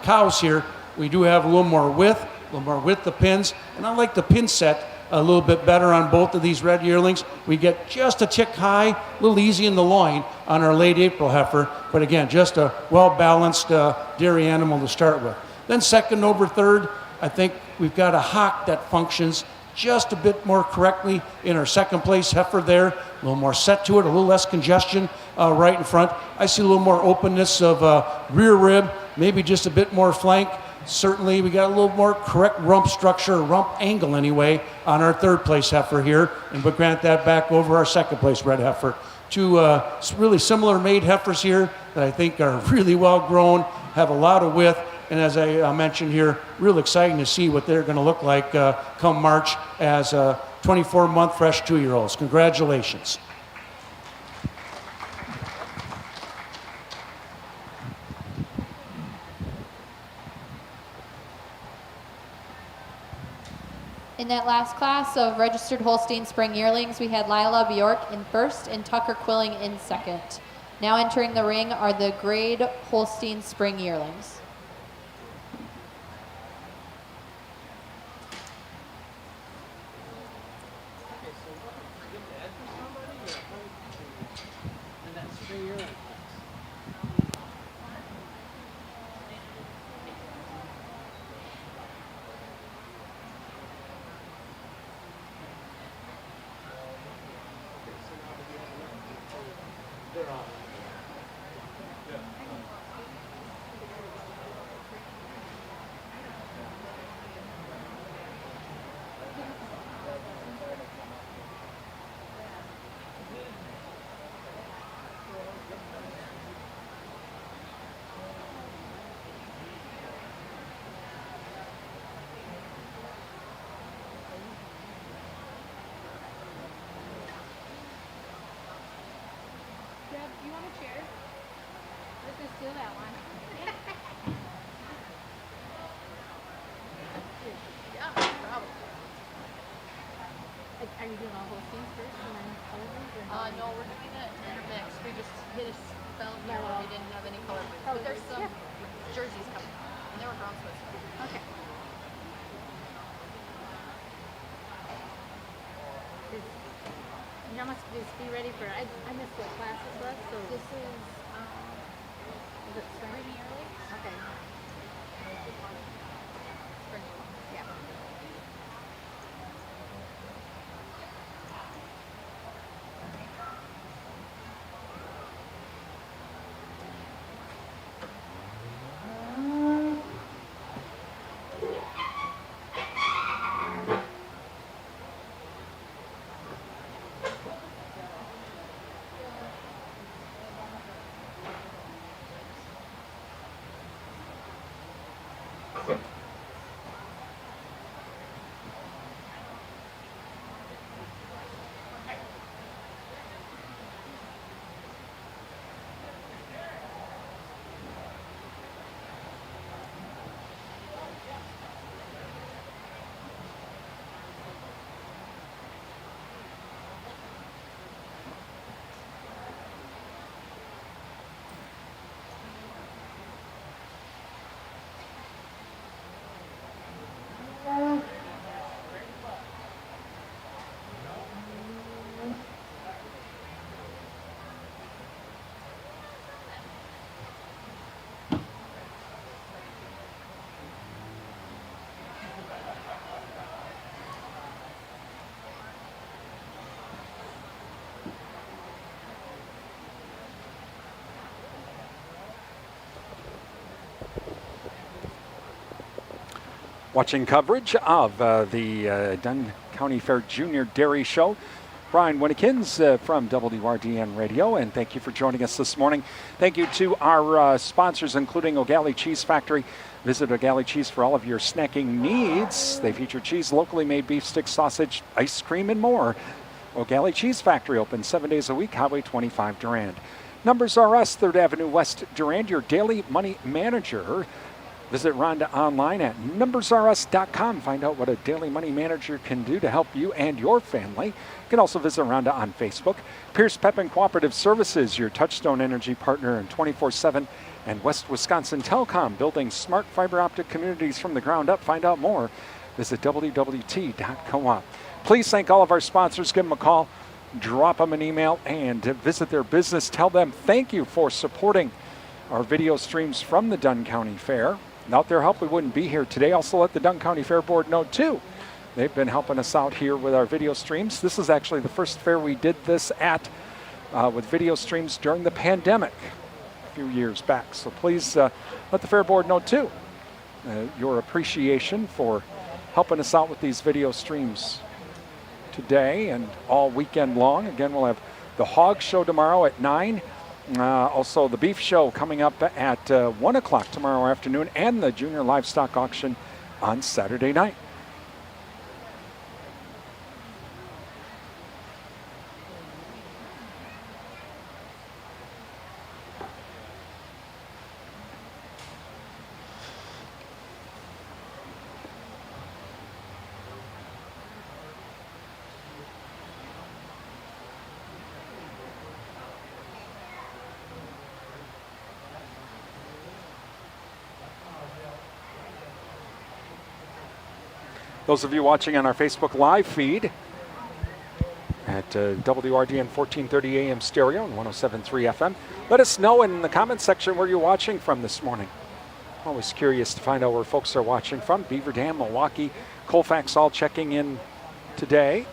S5: cows here. We do have a little more width the pins, and I like the pin set a little bit better on both of these red yearlings. We get just a tick high, a little easy in the loin on our late April heifer, but again, just a well-balanced dairy animal to start with. Then second over third, I think we've got a hock that functions just a bit more correctly in our second place heifer there, a little more set to it, a little less congestion right in front. I see a little more openness of rear rib, maybe just a bit more flank. Certainly we got a little more correct rump structure, rump angle anyway, on our third place heifer here, and we'll grant that back over our second place red heifer. Two really similar made heifers here that I think are really well grown, have a lot of width, and as I mentioned here, real exciting to see what they're going to look like come March as 24-month fresh 2-year-olds. Congratulations.
S6: In that last class of registered Holstein Spring Yearlings, we had Lila Bjork in first and Tucker Quilling in second. Now entering the ring are the grade Holstein Spring Yearlings.
S9: You want a chair? Let's just steal that one. Yeah, no problem. Are you doing all Holsteins first and then color?
S6: No, we're doing it intermix. We just hit a spell here where we didn't have any color.
S9: Oh,
S6: But there's some
S9: yeah.
S6: jerseys coming, and they were ground Swiss.
S9: Okay. You must just be ready for. I missed what class this was. So
S6: This is
S9: it spring early? Okay.
S6: spring.
S9: Yeah.
S2: Watching coverage of the Dunn County Fair Junior Dairy Show Brian Winnikins from WRDN Radio, and thank you for joining us this morning. Thank you to our sponsors, including O'Galley Cheese Factory. Visit O'Galley Cheese for all of your snacking needs. They feature cheese, locally made beef stick, sausage, ice cream, and more. O'Galley Cheese Factory, open 7 days a week, Highway 25, Durand. Numbers R Us, 3rd Avenue West, Durand, your daily money manager. Visit Rhonda online at numbersrus.com. Find out what a daily money manager can do to help you and your family. You can also visit Rhonda on Facebook. Pierce Pepin Cooperative Services, your Touchstone Energy partner in 24/7. And West Wisconsin Telecom, building smart fiber optic communities from the ground up. Find out more. Visit wwt.coop. Please thank all of our sponsors. Give them a call, drop them an email, and visit their business. Tell them thank you for supporting our video streams from the Dunn County Fair. Without their help, we wouldn't be here today. Also, let the Dunn County Fair Board know, too. They've been helping us out here with our video streams. This is actually the first fair we did this at with video streams during the pandemic a few years back. So please let the Fair Board know, too, your appreciation for helping us out with these video streams today and all weekend long. Again, we'll have the Hog Show tomorrow at 9. Also, the Beef Show coming up at 1 o'clock tomorrow afternoon, and the Junior Livestock Auction on Saturday night. Those of you watching on our Facebook Live feed at WRDN 1430 AM stereo and 107.3 FM, let us know in the comments section where you're watching from this morning. Always curious to find out where folks are watching from. Beaver Dam, Milwaukee, Colfax all checking in today.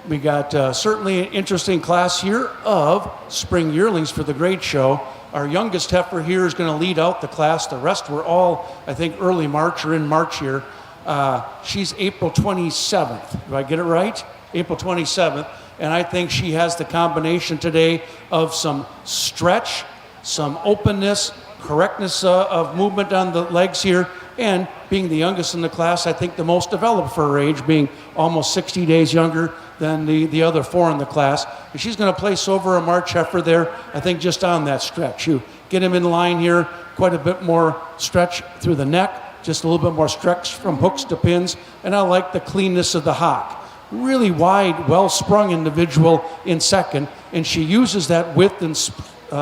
S5: We got certainly an interesting class here of spring yearlings for the grade show. Our youngest heifer here is going to lead out the class. The rest were all, I think, early March or in March here. She's April 27th. Do I get it right? April 27th. And I think she has the combination today of some stretch, some openness, correctness of movement on the legs here, and being the youngest in the class, I think the most developed for her age, being almost 60 days younger than the other four in the class. And she's going to place over a March heifer there, I think just on that stretch. You get him in line here, quite a bit more stretch through the neck, just a little bit more stretch from hooks to pins, and I like the cleanness of the hock. Really wide, well-sprung individual in second, and she uses that width and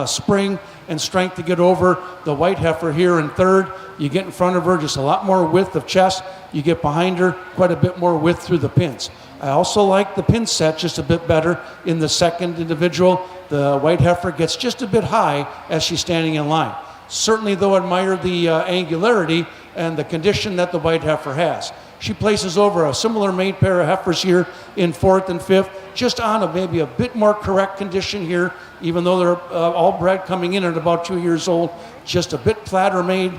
S5: spring and strength to get over the white heifer here in third. You get in front of her, just a lot more width of chest. You get behind her, quite a bit more width through the pins. I also like the pin set just a bit better in the second individual. The white heifer gets just a bit high as she's standing in line. Certainly, though, admire the angularity and the condition that the white heifer has. She places over a similar mate pair of heifers here in fourth and fifth, just on maybe a bit more correct condition here, even though they're all bred coming in at about 2 years old. Just a bit flatter made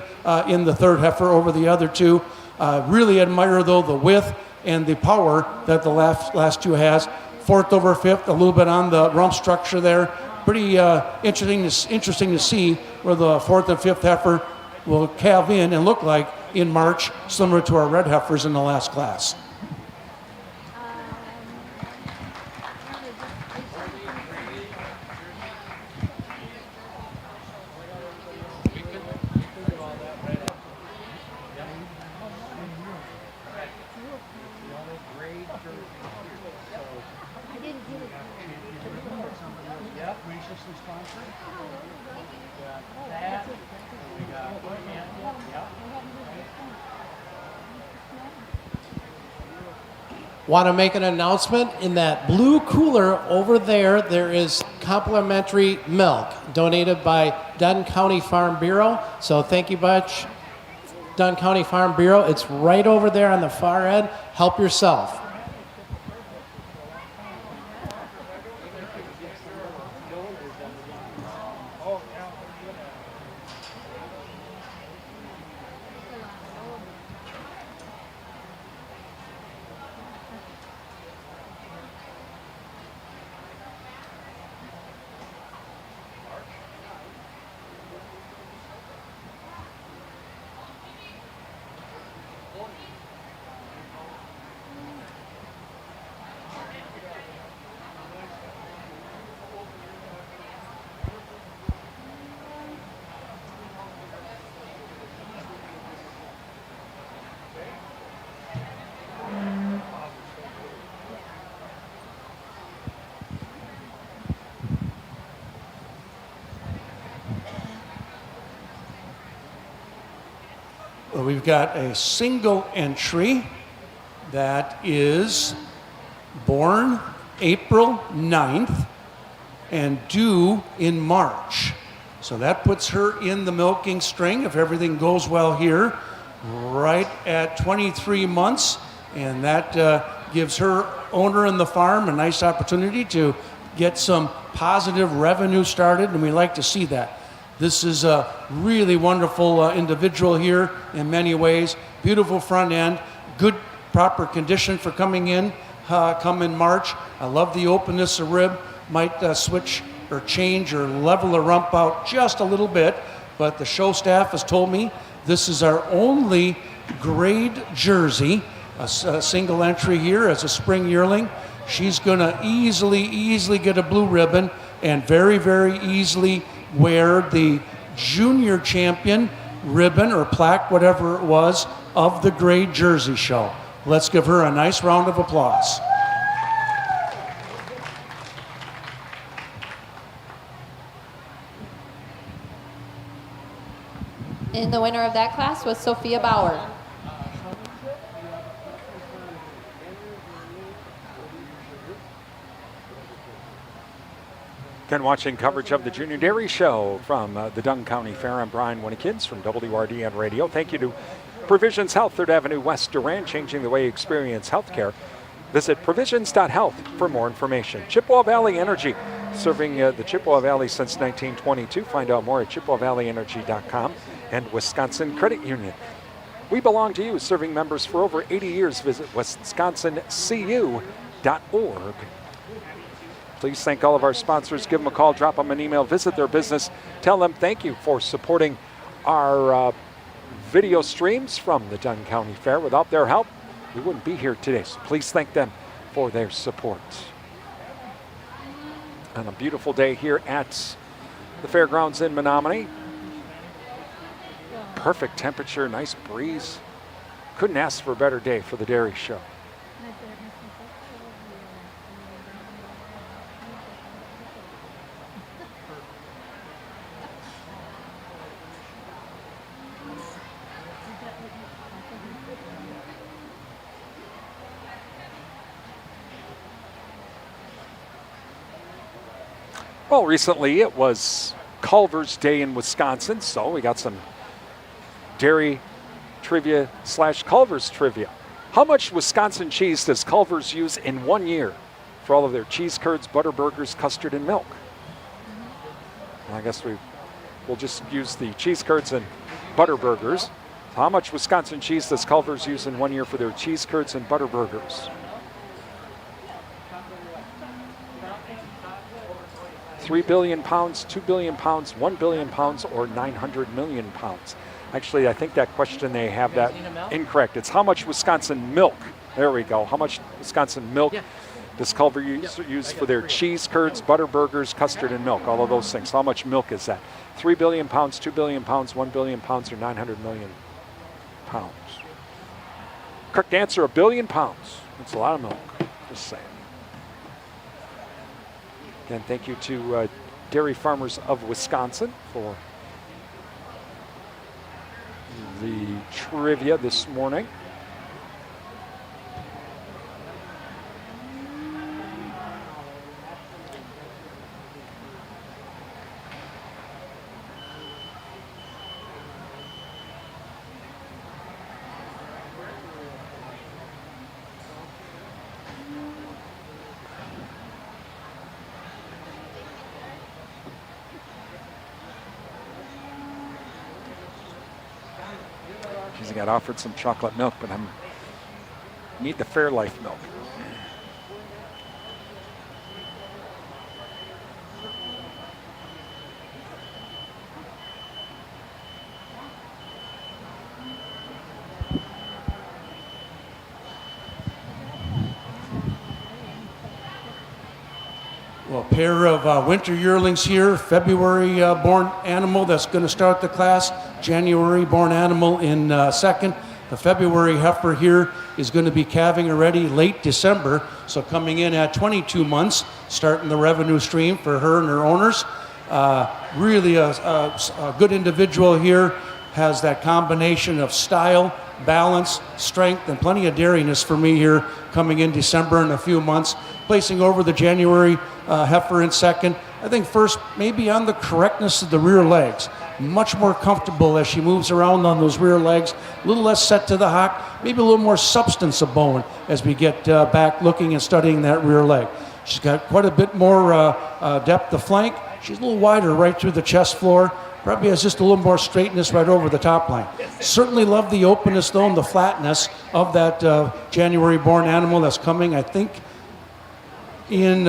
S5: in the third heifer over the other two. Really admire, though, the width and the power that the last two has. Fourth over fifth, a little bit on the rump structure there. Pretty interesting to see where the fourth and fifth heifer will calve in and look like in March, similar to our red heifers in the last class.
S1: graciously sponsored. We got that. We got yep.
S4: Want to make an announcement? In that blue cooler over there, there is complimentary milk donated by Dunn County Farm Bureau. So thank you much, Dunn County Farm Bureau. It's right over there on the far end. Help yourself.
S5: We've got a single entry that is born April 9th and due in March. So that puts her in the milking string, if everything goes well here, right at 23 months. And that gives her owner in the farm a nice opportunity to get some positive revenue started, and we like to see that. This is a really wonderful individual here in many ways. Beautiful front end, good proper condition for coming in, come in March. I love the openness of rib. Might switch or change or level the rump out just a little bit, but the show staff has told me this is our only grade jersey, a single entry here as a spring yearling. She's gonna easily get a blue ribbon and very, very easily wear the junior champion ribbon or plaque, whatever it was, of the grade jersey show. Let's give her a nice round of applause.
S6: And the winner of that class was Sophia Bauer.
S2: Again, watching coverage of the Junior Dairy Show from the Dunn County Fair. I'm Brian Winnikins from WRDN Radio. Thank you to Provisions Health, 3rd Avenue West, Durant, changing the way you experience healthcare. Visit provisions.health for more information. Chippewa Valley Energy, serving the Chippewa Valley since 1922. Find out more at ChippewaValleyEnergy.com. And Wisconsin Credit Union. We belong to you, serving members for over 80 years. Visit wisconsincu.org. Please thank all of our sponsors. Give them a call, drop them an email, visit their business. Tell them thank you for supporting our video streams from the Dunn County Fair. Without their help, we wouldn't be here today. So please thank them for their support. On a beautiful day here at the fairgrounds in Menominee. Perfect temperature, nice breeze. Couldn't ask for a better day for the dairy show. Well, recently it was Culver's Day in Wisconsin, so we got some dairy trivia / Culver's trivia. How much Wisconsin cheese does Culver's use in 1 year for all of their cheese curds, butter burgers, custard, and milk? I guess we'll just use the cheese curds and butter burgers. So how much Wisconsin cheese does Culver's use in 1 year for their cheese curds and butter burgers? 3 billion pounds, 2 billion pounds, 1 billion pounds, or 900 million pounds. Actually, I think that question, they have that incorrect. It's how much Wisconsin milk, there we go, how much Wisconsin milk does Culver use for their cheese curds, butter burgers, custard, and milk, all of those things. How much milk is that? 3 billion pounds, 2 billion pounds, 1 billion pounds, or 900 million pounds? Correct answer, 1 billion pounds. That's a lot of milk, just saying. Again, thank you to Dairy Farmers of Wisconsin for the trivia this morning. She's got offered some chocolate milk, but I need the Fairlife milk.
S5: Well, a pair of winter yearlings here, February born animal that's going to start the class, January born animal in second. The February heifer here is going to be calving already late December, so coming in at 22 months, starting the revenue stream for her and her owners. Really a good individual here, has that combination of style, balance, strength, and plenty of dairiness for me here coming in December in a few months, placing over the January heifer in second. I think first maybe on the correctness of the rear legs. Much more comfortable as she moves around on those rear legs, a little less set to the hock, maybe a little more substance of bone as we get back looking and studying that rear leg. She's got quite a bit more depth of flank. She's a little wider right through the chest floor. Probably has just a little more straightness right over the top line. Certainly love the openness though and the flatness of that January born animal that's coming, I think, in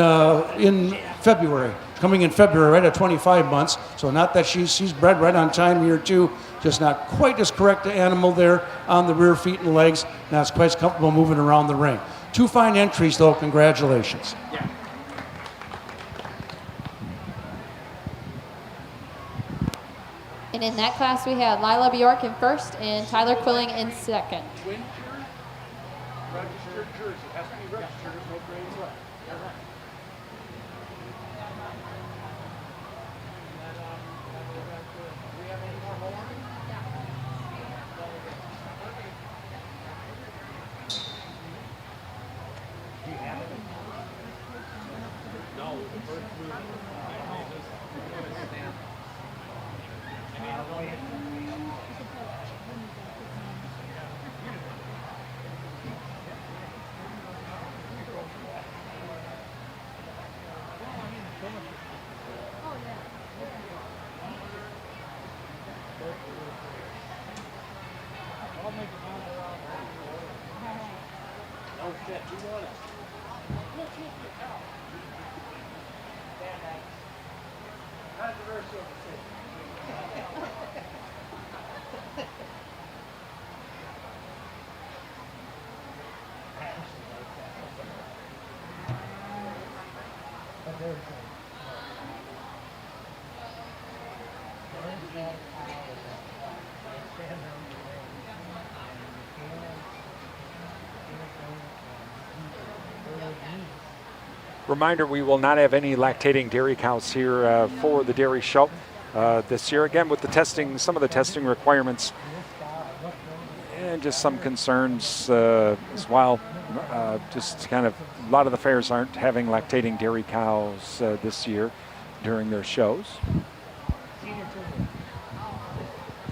S5: February. Coming in February, right at 25 months. So not that she's bred right on time here too, just not quite as correct an animal there on the rear feet and legs. Now it's quite comfortable moving around the ring. Two fine entries though, congratulations.
S2: Yeah.
S6: And in that class, we had Lila Bjork in first and Tyler Quilling in second.
S5: Registered jersey, has to be registered, there's no grades left.
S2: Reminder, we will not have any lactating dairy cows here for the dairy show this year. Again, with the testing, some of the testing requirements and just some concerns as well. Just kind of, a lot of the fairs aren't having lactating dairy cows this year during their shows.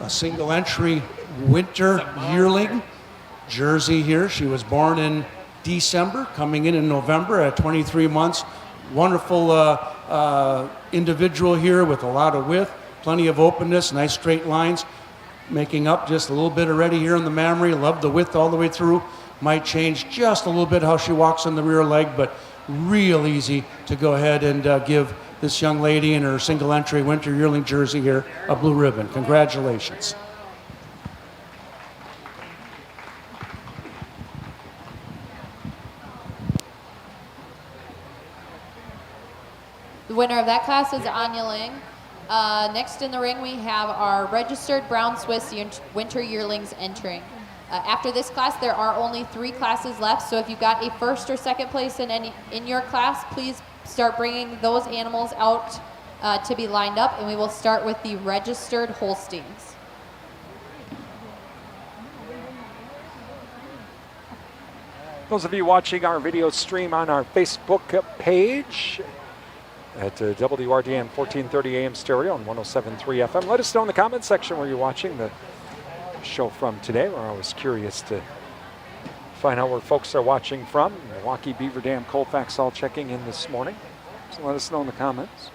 S5: A single entry winter yearling jersey here. She was born in December, coming in November at 23 months. Wonderful individual here with a lot of width, plenty of openness, nice straight lines, making up just a little bit already here in the mammary. Love the width all the way through. Might change just a little bit how she walks on the rear leg, but real easy to go ahead and give this young lady in her single entry winter yearling jersey here a blue ribbon. Congratulations.
S6: The winner of that class is Anya Ling. Next in the ring, we have our registered Brown Swiss winter yearlings entering. After this class, there are only 3 classes left, so if you got a first or second place in your class, please start bringing those animals out to be lined up, and we will start with the registered Holsteins.
S2: Those of you watching our video stream on our Facebook page at WRDN 1430 AM stereo and 107.3 FM, let us know in the comments section where you're watching the show from today. We're always curious to find out where folks are watching from. Milwaukee, Beaver Dam, Colfax all checking in this morning. So let us know in the comments.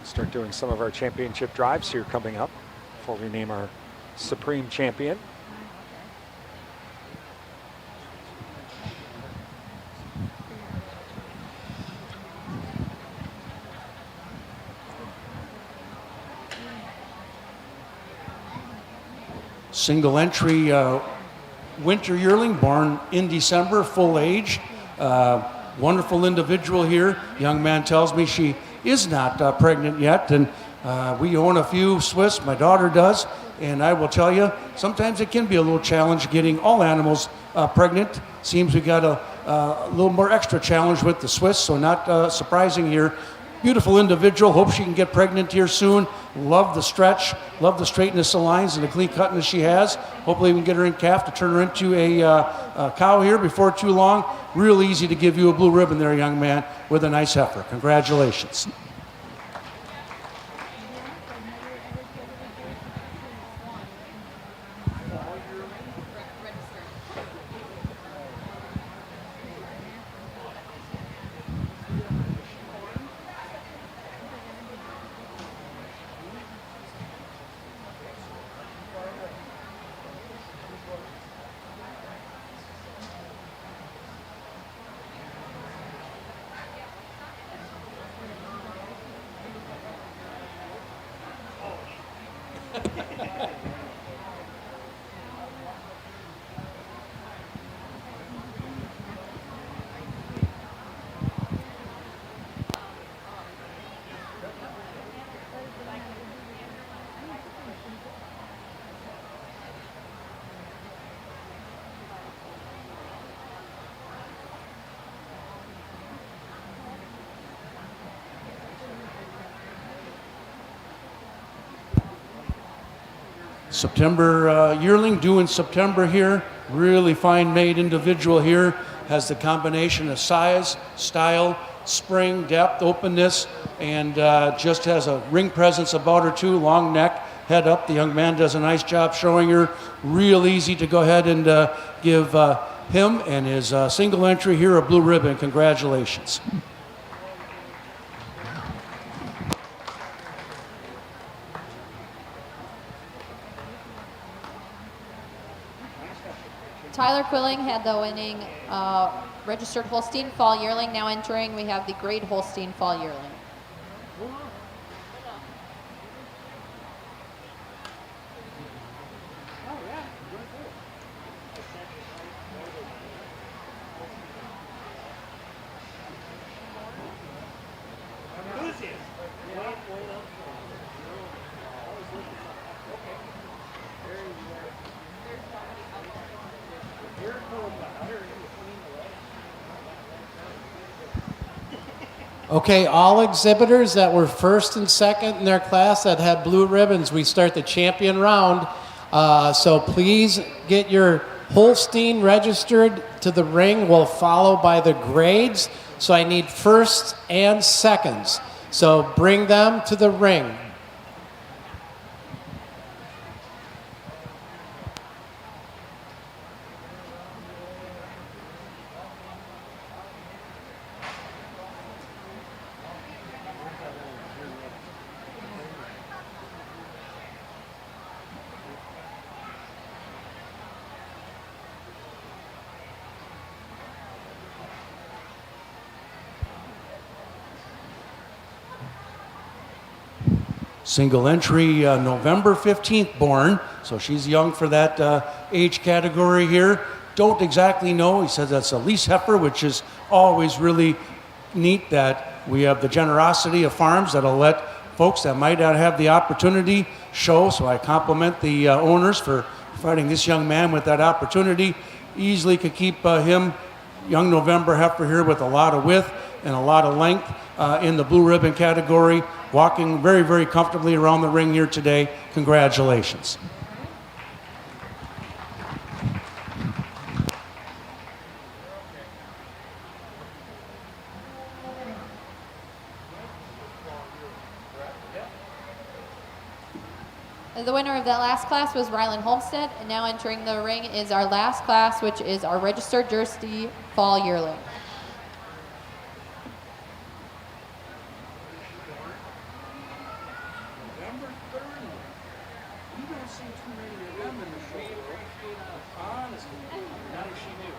S2: Start doing some of our championship drives here coming up before we name our supreme champion.
S5: Single entry winter yearling, born in December, full age. Wonderful individual here. Young man tells me she is not pregnant yet, and we own a few Swiss, my daughter does, and I will tell you, sometimes it can be a little challenge getting all animals pregnant. Seems we got a little more extra challenge with the Swiss, so not surprising here. Beautiful individual, hope she can get pregnant here soon. Love the stretch, love the straightness of lines and the clean cutness she has. Hopefully we can get her in calf to turn her into a cow here before too long. Real easy to give you a blue ribbon there, young man, with a nice heifer. Congratulations. September yearling, due in September here. Really fine made individual here. Has the combination of size, style, spring, depth, openness, and just has a ring presence about her too. Long neck, head up. The young man does a nice job showing her. Real easy to go ahead and give him and his single entry here a blue ribbon. Congratulations.
S6: Tyler Quilling had the winning registered Holstein fall yearling. Now entering, we have the grade Holstein fall yearling.
S4: Okay, all exhibitors that were first and second in their class that had blue ribbons, we start the champion round. So please get your Holstein registered to the ring. We'll follow by the grades. So I need firsts and seconds. So bring them to the ring.
S5: Single entry, November 15th born, so she's young for that age category here. don't exactly know. He says that's a lease heifer, which is always really neat that we have the generosity of farms that'll let folks that might not have the opportunity show. So I compliment the owners for providing this young man with that opportunity. Easily could keep him, young November heifer here, with a lot of width and a lot of length in the blue ribbon category, walking very, very comfortably around the ring here today. Congratulations.
S6: The winner of that last class was Ryland Homestead, and now entering the ring is our last class, which is our registered Jersey Fall Yearling.
S5: November 30th. You don't see too many of them in the show world. Honestly, none of she knew.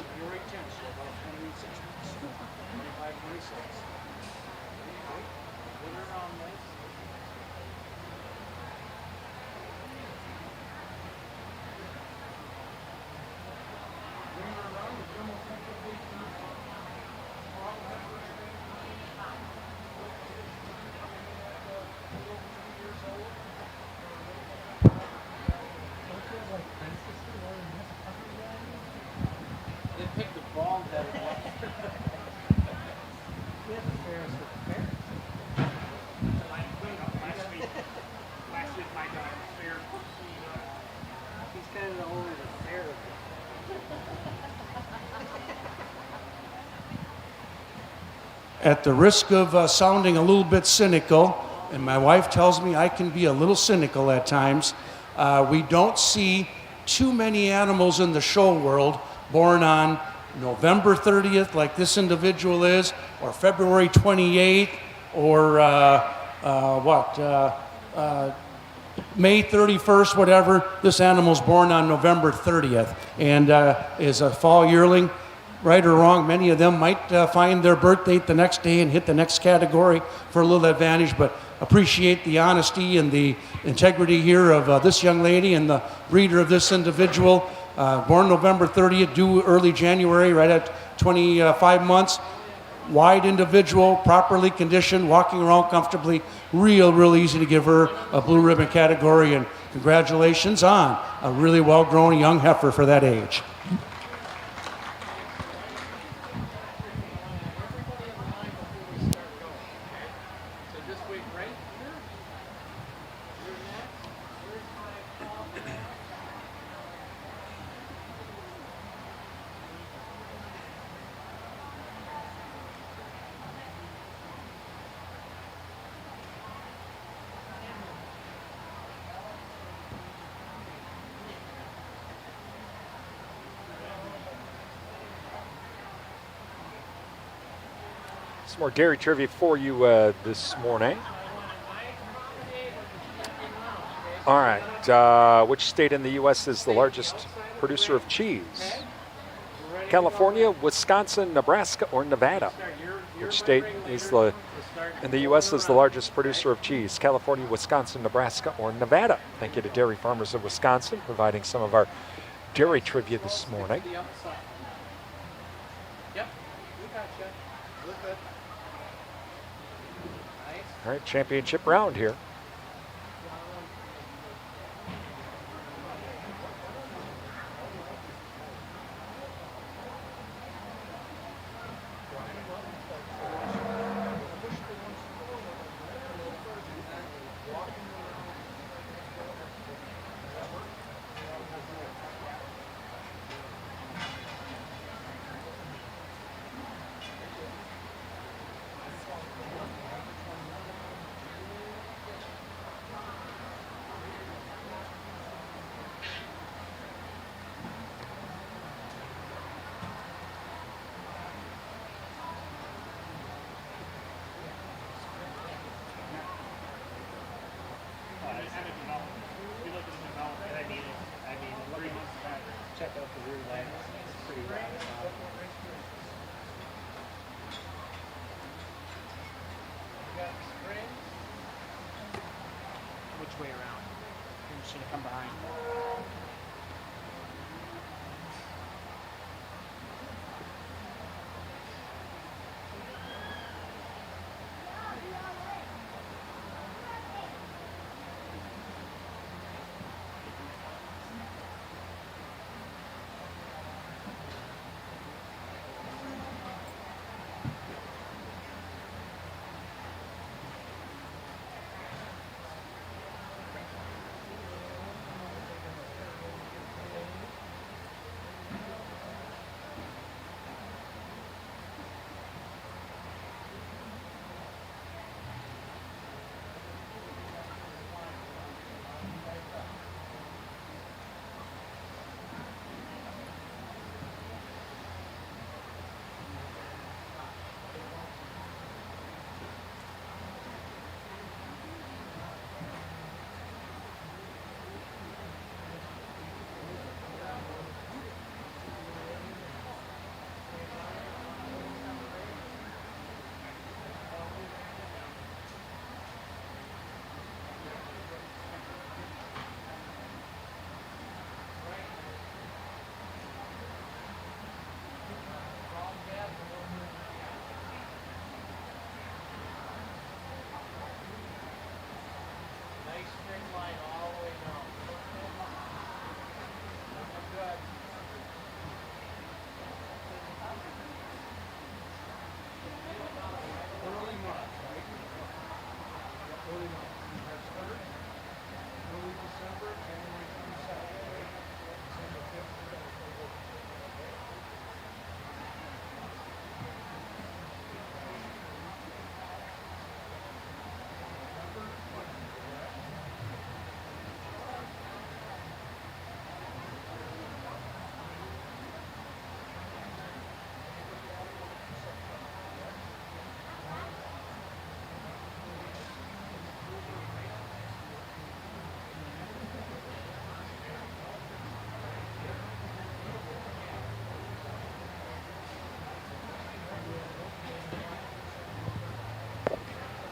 S5: January 10th, so about 28, 25, 26. Winner on this. They picked the ball that it was.
S1: Last week my dog was fair. He's kind of the owner of the fair.
S5: At the risk of sounding a little bit cynical, and my wife tells me I can be a little cynical at times, we don't see too many animals in the show world born on November 30th like this individual is, or February 28th, or May 31st, whatever. This animal's born on November 30th and is a fall yearling. Right or wrong, many of them might find their birth date the next day and hit the next category for a little advantage, but appreciate the honesty and the integrity here of this young lady and the breeder of this individual. Born November 30th, due early January, right at 25 months. Wide individual, properly conditioned, walking around comfortably. Real easy to give her a blue ribbon category, and congratulations on a really well-grown young heifer for that age.
S2: Some more dairy trivia for you this morning. All right, which state in the U.S. is the largest producer of cheese? California, Wisconsin, Nebraska, or Nevada? Which state is in the U.S. is the largest producer of cheese? California, Wisconsin, Nebraska, or Nevada? Thank you to Dairy Farmers of Wisconsin, providing some of our dairy trivia this morning. All right, championship round here.
S1: Check out the rear legs. It's pretty round. Which way around? You should have come behind.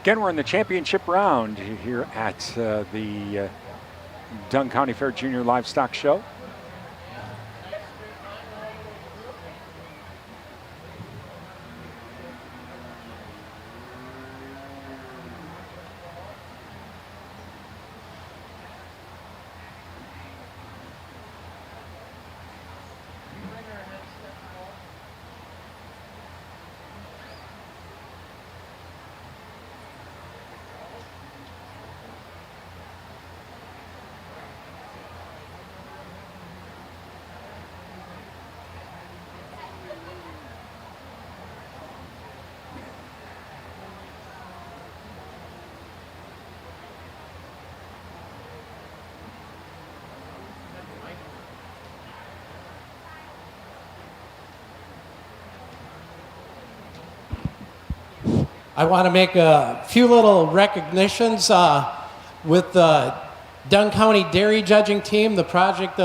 S2: Again, we're in the championship round here at the Dunn County Fair Junior Livestock Show.
S4: I want to make a few little recognitions with the Dunn County Dairy Judging Team. The project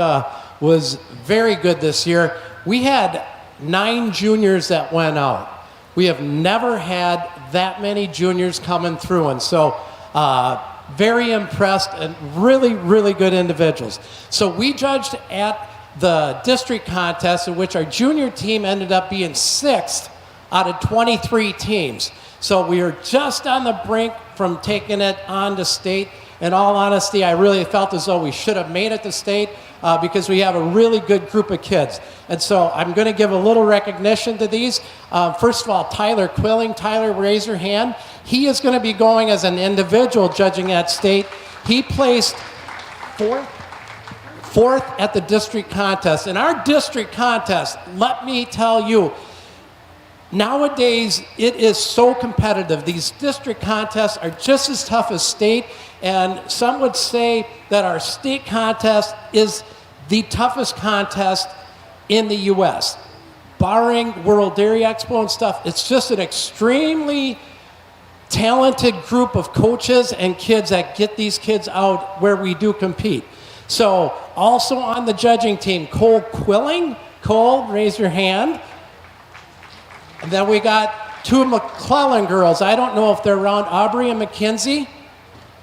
S4: was very good this year. We had 9 juniors that went out. We have never had that many juniors coming through, and so very impressed and really, really good individuals. So we judged at the district contest in which our junior team ended up being 6th out of 23 teams. So we were just on the brink from taking it on to state. In all honesty, I really felt as though we should have made it to state because we have a really good group of kids. And so I'm going to give a little recognition to these. First of all, Tyler Quilling. Tyler, raise your hand. He is going to be going as an individual judging at state. He placed fourth at the district contest. In our district contest, let me tell you, nowadays, it is so competitive. These district contests are just as tough as state, and some would say that our state contest is the toughest contest in the U.S. Barring World Dairy Expo and stuff, it's just an extremely talented group of coaches and kids that get these kids out where we do compete. So, also on the judging team, Cole Quilling. Cole, raise your hand. And then we got 2 McClellan girls. I don't know if they're around, Aubrey and Mackenzie.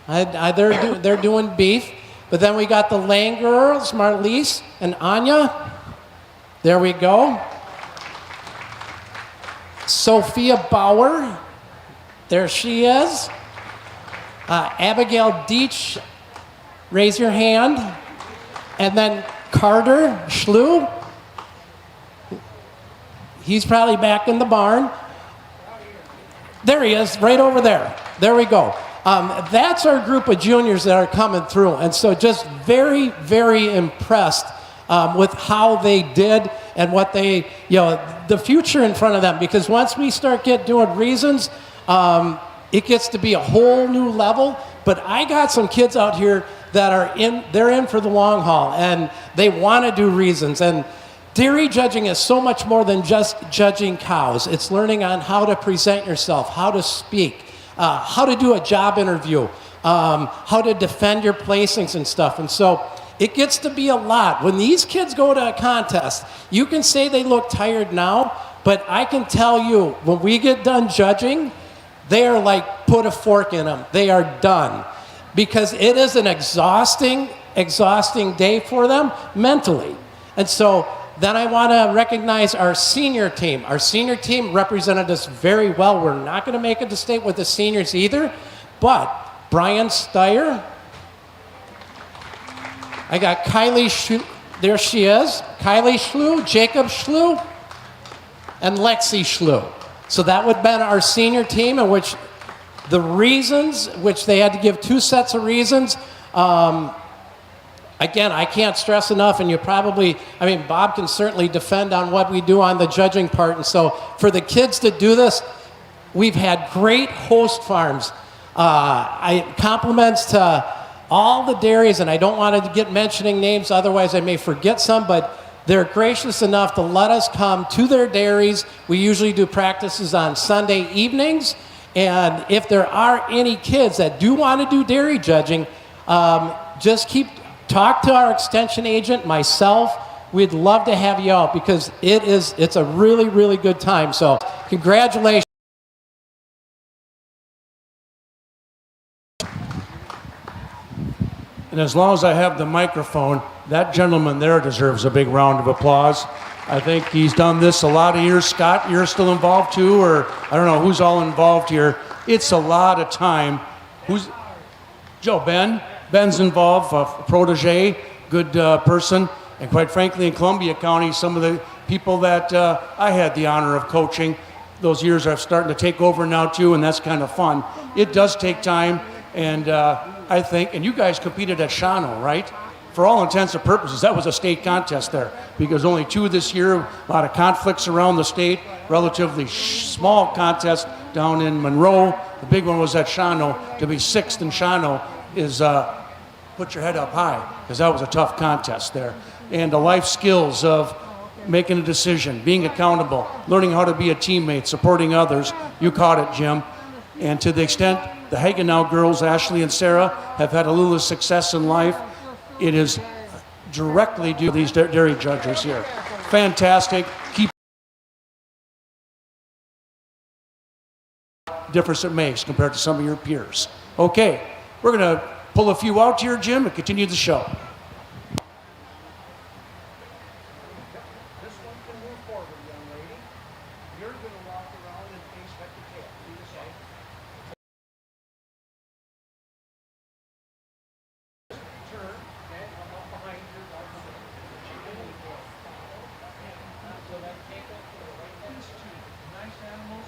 S4: They're doing beef. But then we got the Lang girls, Marlise and Anya. There we go. Sophia Bauer. There she is. Abigail Deach, raise your hand. And then Carter Schlew. He's probably back in the barn. There he is, right over there. There we go. That's our group of juniors that are coming through. And so just very, very impressed with how they did and what they, the future in front of them. Because once we start doing reasons, it gets to be a whole new level. But I got some kids out here that they're in for the long haul, and they want to do reasons. And dairy judging is so much more than just judging cows. It's learning on how to present yourself, how to speak, how to do a job interview, how to defend your placings and stuff. And so it gets to be a lot. When these kids go to a contest, you can say they look tired now, but I can tell you, when we get done judging, they are like, put a fork in them. They are done. Because it is an exhausting day for them mentally. And so then I want to recognize our senior team. Our senior team represented us very well. We're not going to make it to state with the seniors either, but Brian Steyer. I got Kylie Schlew, there she is. Kylie Schlew, Jacob Schlew, and Lexi Schlew. So that would have been our senior team, in which the reasons, which they had to give 2 sets of reasons. Again, I can't stress enough, and Bob can certainly defend on what we do on the judging part. And so for the kids to do this, we've had great host farms. Compliments to all the dairies, and I don't want to get mentioning names, otherwise I may forget some, but they're gracious enough to let us come to their dairies. We usually do practices on Sunday evenings, and if there are any kids that do want to do dairy judging, just talk to our extension agent, myself. We'd love to have you out because it's a really, really good time. So congratulations.
S5: And as long as I have the microphone, that gentleman there deserves a big round of applause. I think he's done this a lot of years. Scott, you're still involved too, or I don't know who's all involved here. It's a lot of time. Who's Joe? Ben's involved, a protege, good person. And quite frankly, in Columbia County, some of the people that I had the honor of coaching, those years are starting to take over now too, and that's kind of fun. It does take time, and I think, and you guys competed at Shawano, right? For all intents and purposes, that was a state contest there, because only 2 this year, a lot of conflicts around the state, relatively small contest down in Monroe. The big one was at Shawano. To be 6th in Shawano is put your head up high, because that was a tough contest there. And the life skills of making a decision, being accountable, learning how to be a teammate, supporting others. You caught it, Jim. And to the extent the Hagenau girls, Ashley and Sarah, have had a little success in life, it is directly due to these dairy judges here. Fantastic. Keep difference it makes compared to some of your peers. Okay, we're going to pull a few out here, Jim, and continue the show.
S1: This one can move forward, young lady. You're going to walk around and face head to tail. Do the same. Turn, okay, come up behind your right foot. So that take up to the right hand. These two nice animals.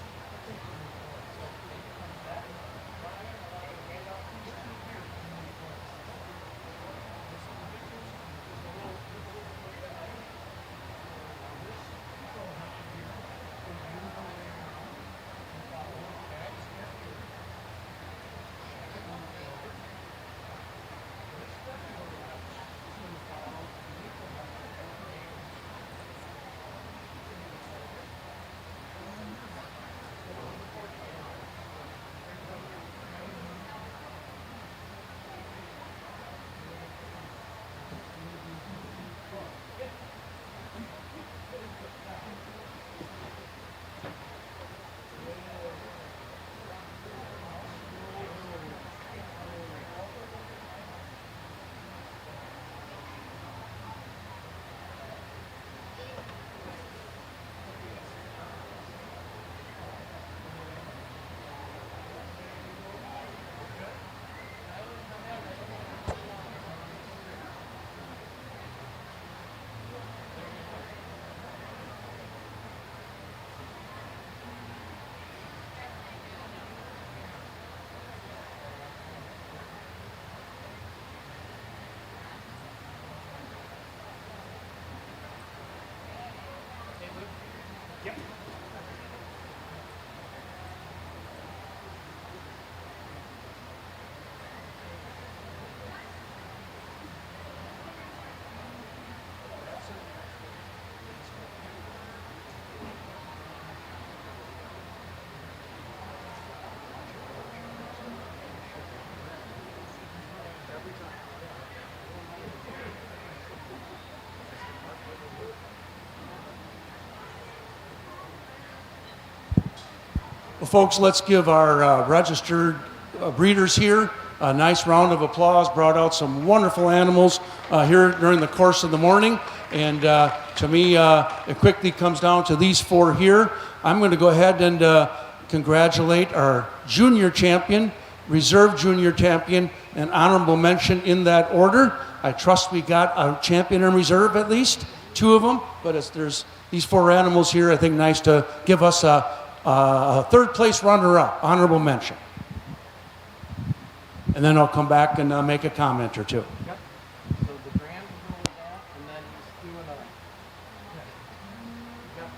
S5: Well, folks, let's give our registered breeders here a nice round of applause. Brought out some wonderful animals here during the course of the morning. And to me, it quickly comes down to these 4 here. I'm going to go ahead and congratulate our junior champion, reserve junior champion, and honorable mention in that order. I trust we got a champion in reserve at least, 2 of them. But there's these 4 animals here, I think nice to give us a 3rd place runner-up, honorable mention. And then I'll come back and make a comment or 2.
S1: Yep. So the grand will go with that, and then he's doing a. Yep.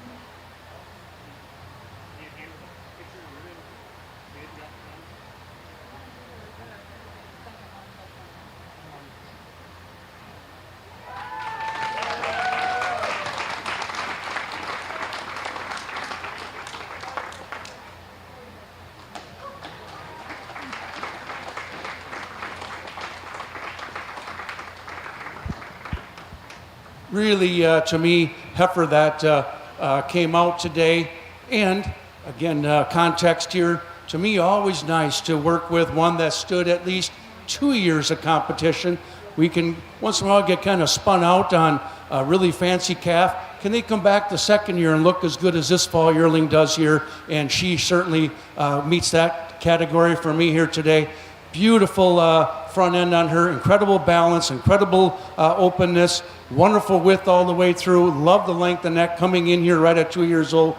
S5: Really, to me, heifer that came out today. And again, context here, to me, always nice to work with one that stood at least 2 years of competition. we can once in a while get kind of spun out on a really fancy calf. Can they come back the second year and look as good as this fall yearling does here? And she certainly meets that category for me here today. Beautiful front end on her, incredible balance, incredible openness, wonderful width all the way through. Love the length of neck coming in here right at 2 years old.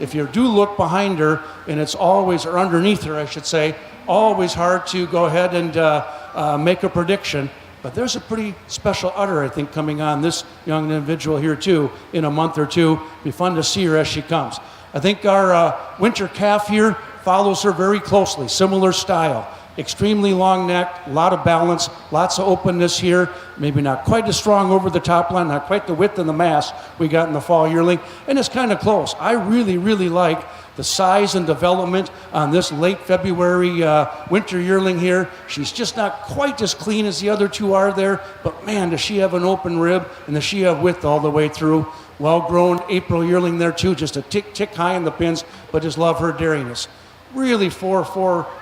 S5: If you do look behind her, and it's always, or underneath her, I should say, always hard to go ahead and make a prediction. But there's a pretty special udder, I think, coming on this young individual here, too, in a month or two. Be fun to see her as she comes. I think our winter calf here follows her very closely, similar style. Extremely long neck, a lot of balance, lots of openness here. Maybe not quite as strong over the top line, not quite the width and the mass we got in the fall yearling. And it's kind of close. I really, really like the size and development on this late February winter yearling here. She's just not quite as clean as the other two are there, but man, does she have an open rib, and does she have width all the way through. Well-grown April yearling there too, just a tick high in the pins, but just love her dariness. Really four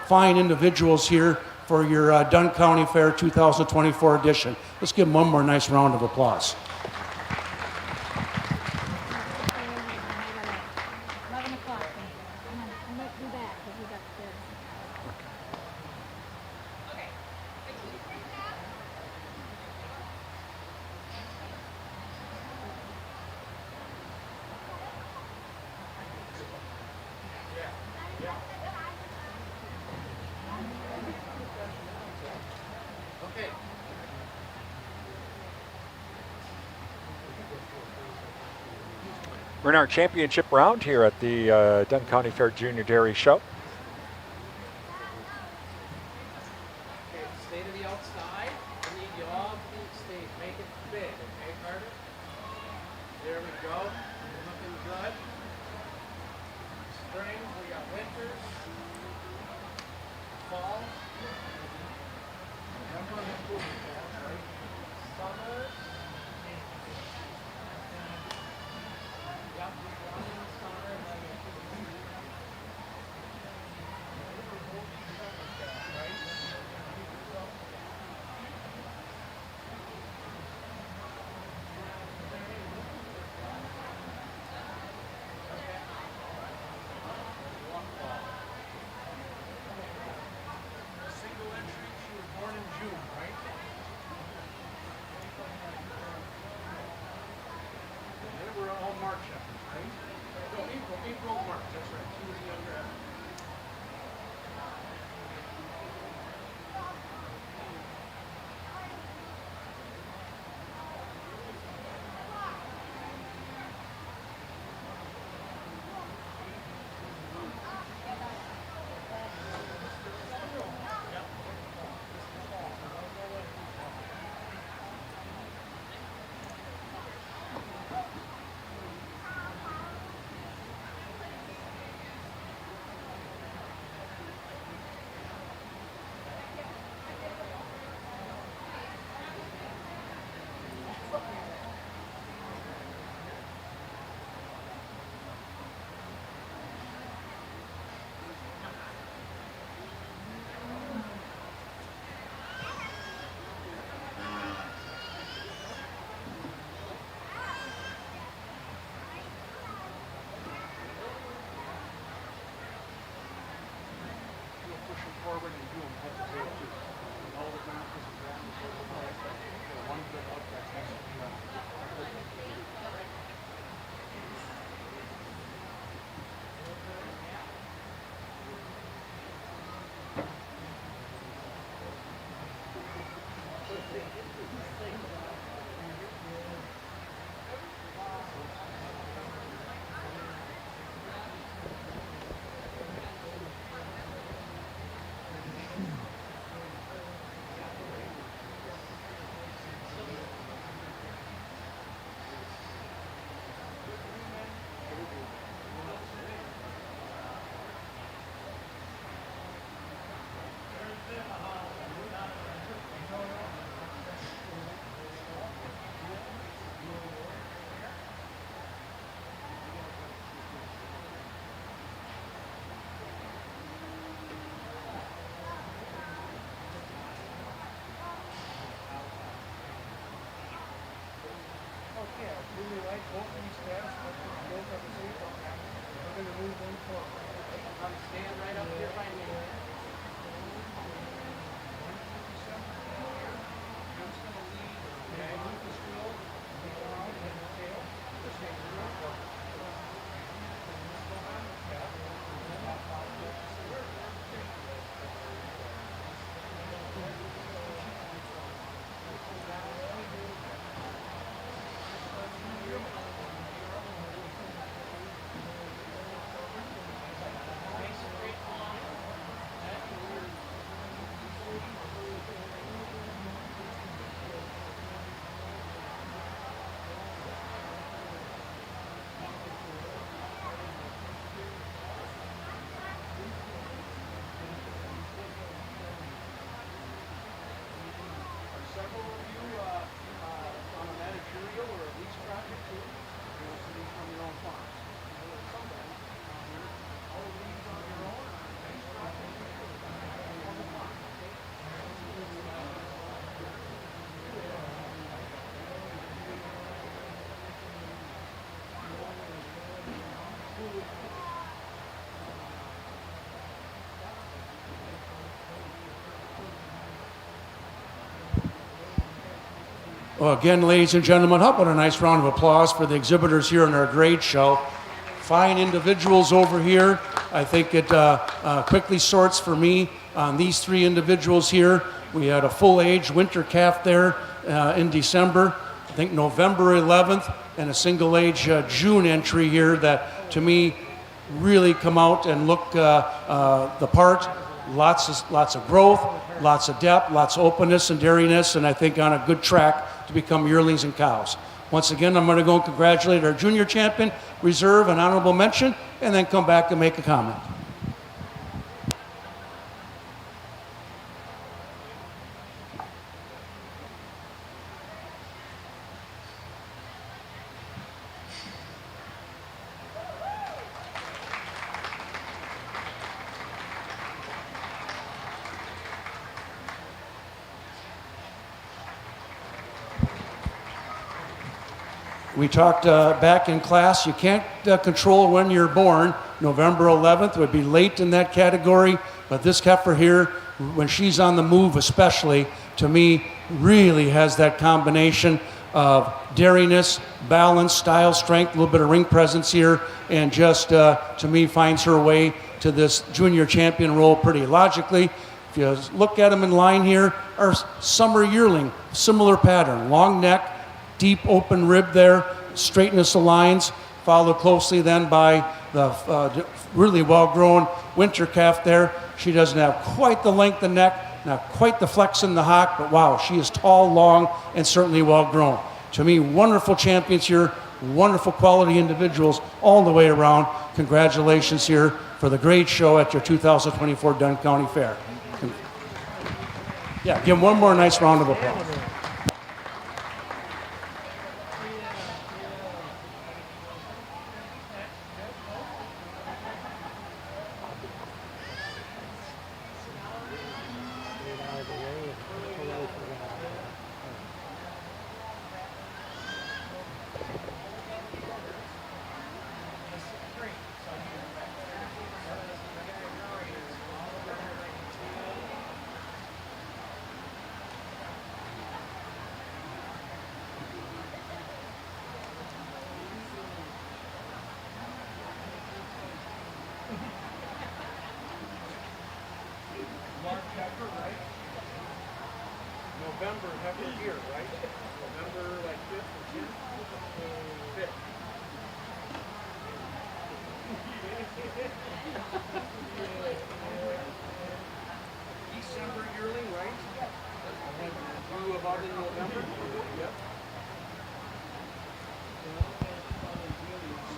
S5: fine individuals here for your Dunn County Fair 2024 edition. Let's give them one more nice round of applause.
S9: 11 o'clock. Come on, I might be back because we got the.
S2: We're in our championship round here at the Dunn County Fair Junior Dairy Show.
S1: Okay, stay to the outside. I need you all to stay, make it big, okay, Carter? There we go. You're looking good. Spring, we got winters. Fall. Everyone has moving fast, right? Summers. Yep, just one in the summer and then single entry, she was born in June, right? And they were all March efforts, right? No, April, March, that's right. She was the younger effort. Stand right up here by me. Several of you on a managerial or a lease project too. You know, sitting from your own farms. You know, somebody all leaves on your own or a lease project. On the farm.
S5: Well, again, ladies and gentlemen, how about a nice round of applause for the exhibitors here in our grade show. Fine individuals over here. I think it quickly sorts for me on these three individuals here. We had a full-age winter calf there in December, I think November 11th, and a single-age June entry here that, to me, really come out and look the part. Lots of growth, lots of depth, lots of openness and dairiness, and I think on a good track to become yearlings and cows. Once again, I'm going to go and congratulate our junior champion, reserve, and honorable mention, and then come back and make a comment. We talked back in class, you can't control when you're born. November 11th would be late in that category, but this heifer here, when she's on the move especially, to me, really has that combination of dairiness, balance, style, strength, a little bit of ring presence here, and just, to me, finds her way to this junior champion role pretty logically. If you look at them in line here, our summer yearling, similar pattern, long neck, deep open rib there, straightness of lines, followed closely then by the really well-grown winter calf there. She doesn't have quite the length of neck, not quite the flex in the hock, but wow, she is tall, long, and certainly well-grown. To me, wonderful champions here, wonderful quality individuals all the way around. Congratulations here for the great show at your 2024 Dunn County Fair. Yeah, give them one more nice round of applause.
S1: November heifer here, right? November like 5th or 10th? 5th. December yearling, right? And then due about in November? Yep.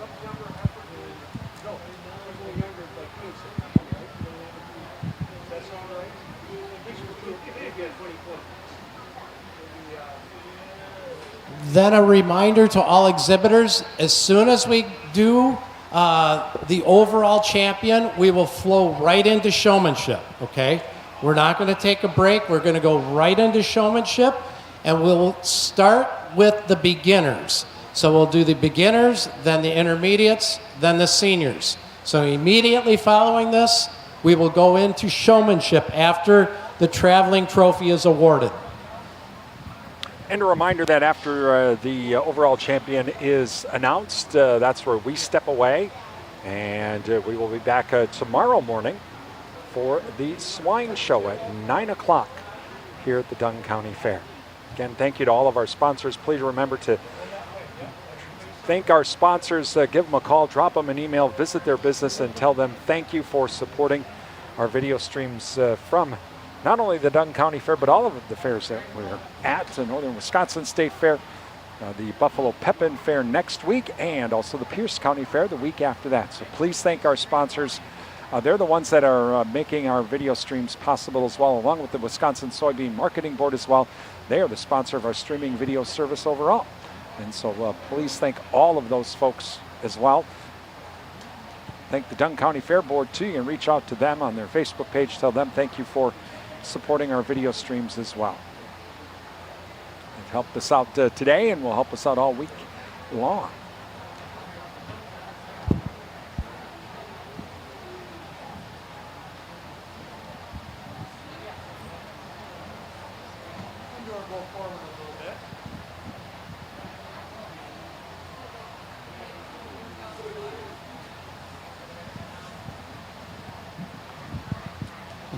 S1: September heifer? No, a little younger, like September, right? Does that sound right? You get 20 points.
S4: Then a reminder to all exhibitors, as soon as we do the overall champion, we will flow right into showmanship, okay? We're not going to take a break. We're going to go right into showmanship, and we'll start with the beginners. So we'll do the beginners, then the intermediates, then the seniors. So immediately following this, we will go into showmanship after the traveling trophy is awarded.
S2: And a reminder that after the overall champion is announced, that's where we step away. And we will be back tomorrow morning for the swine show at 9 o'clock here at the Dunn County Fair. Again, thank you to all of our sponsors. Please remember to thank our sponsors. Give them a call, drop them an email, visit their business, and tell them thank you for supporting our video streams from not only the Dunn County Fair, but all of the fairs that we're at, the Northern Wisconsin State Fair, the Buffalo Pepin Fair next week, and also the Pierce County Fair the week after that. So please thank our sponsors. They're the ones that are making our video streams possible as well, along with the Wisconsin Soybean Marketing Board as well. They are the sponsor of our streaming video service overall. And so please thank all of those folks as well. Thank the Dunn County Fair Board too. You can reach out to them on their Facebook page. Tell them thank you for supporting our video streams as well. They've helped us out today and will help us out all week long.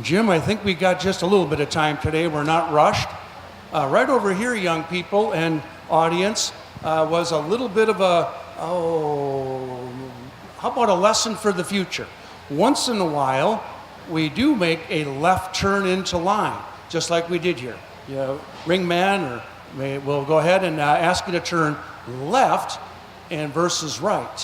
S5: Jim, I think we got just a little bit of time today. We're not rushed. Right over here, young people and audience, was a little bit of a, how about a lesson for the future? Once in a while, we do make a left turn into line, just like we did here. You know, ring man will go ahead and ask you to turn left and versus right.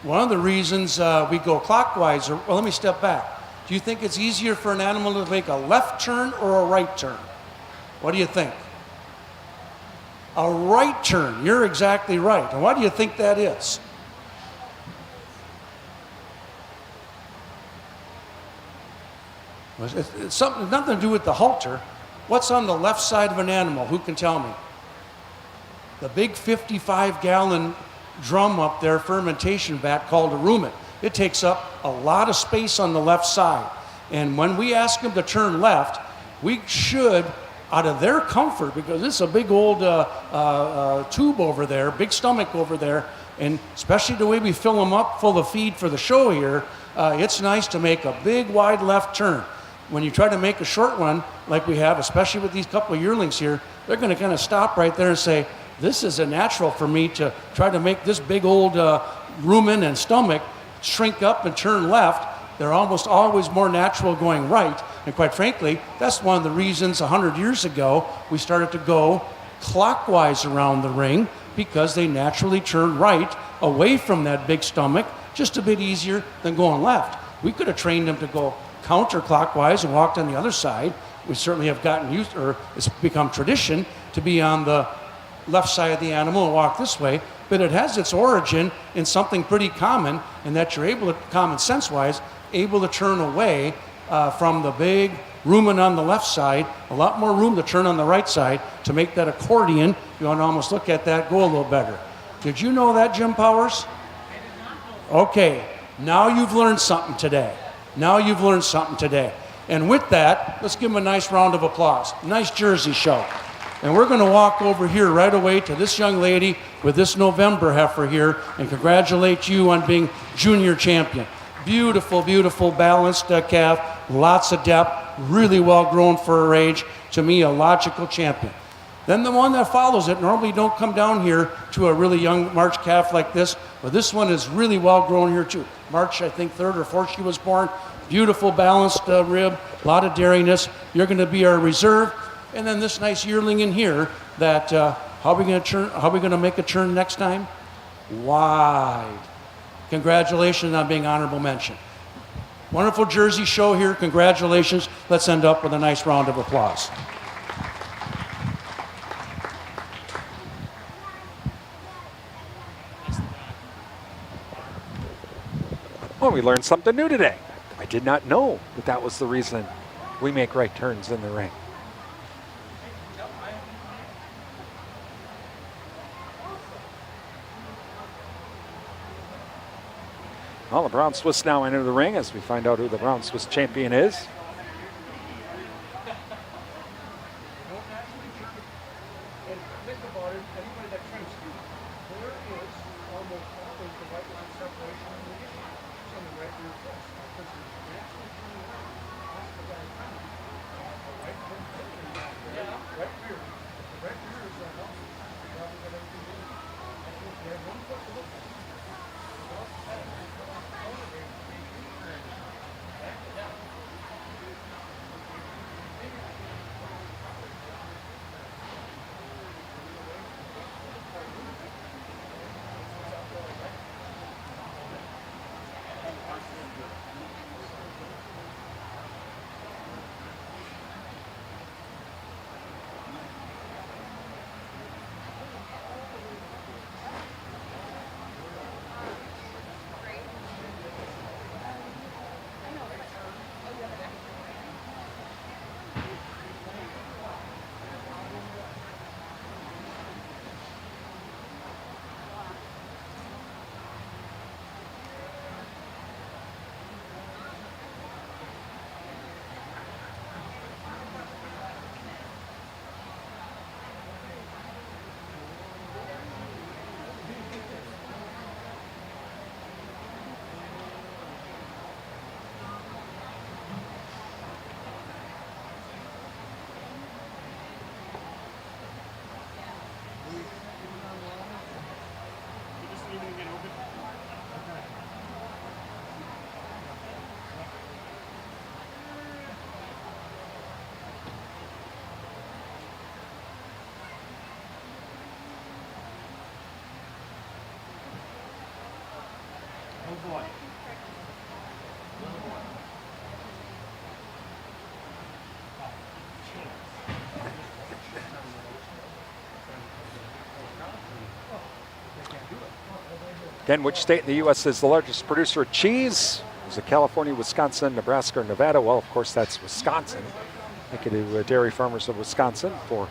S5: One of the reasons we go clockwise, well, let me step back. Do you think it's easier for an animal to make a left turn or a right turn? What do you think? A right turn. You're exactly right. And why do you think that is? It's something, nothing to do with the halter. What's on the left side of an animal? Who can tell me? The big 55-gallon drum up there, fermentation vat called a rumen. It takes up a lot of space on the left side. And when we ask them to turn left, we should, out of their comfort, because it's a big old tube over there, big stomach over there, and especially the way we fill them up full of feed for the show here, it's nice to make a big, wide left turn. When you try to make a short one, like we have, especially with these couple of yearlings here, they're going to kind of stop right there and say, this is a natural for me to try to make this big old rumen and stomach shrink up and turn left. They're almost always more natural going right. And quite frankly, that's one of the reasons 100 years ago we started to go clockwise around the ring, because they naturally turn right away from that big stomach, just a bit easier than going left. We could have trained them to go counterclockwise and walked on the other side. We certainly have gotten used, or it's become tradition, to be on the left side of the animal and walk this way, but it has its origin in something pretty common, in that you're able to, common sense wise, able to turn away from the big rumen on the left side, a lot more room to turn on the right side to make that accordion. You want to almost look at that go a little better. Did you know that, Jim Powers? Okay, now you've learned something today. Now you've learned something today. And with that, let's give them a nice round of applause. Nice jersey show. And we're going to walk over here right away to this young lady with this November heifer here and congratulate you on being junior champion. Beautiful, beautiful, balanced calf, lots of depth, really well grown for her age. To me, a logical champion. Then the one that follows it, normally don't come down here to a really young March calf like this, but this one is really well grown here too. March, I think, 3rd or 4th she was born. Beautiful, balanced rib, a lot of dairiness. You're going to be our reserve. And then this nice yearling in here that, how are we going to make a turn next time? Wide. Congratulations on being honorable mention. Wonderful jersey show here. Congratulations. Let's end up with a nice round of applause.
S2: Well, we learned something new today. I did not know that that was the reason we make right turns in the ring. Well, the Brown Swiss now enter the ring as we find out who the Brown Swiss champion is. Again, which state in the U.S. is the largest producer of cheese? Is it California, Wisconsin, Nebraska, or Nevada? Well, of course, that's Wisconsin. Thank you to Dairy Farmers of Wisconsin for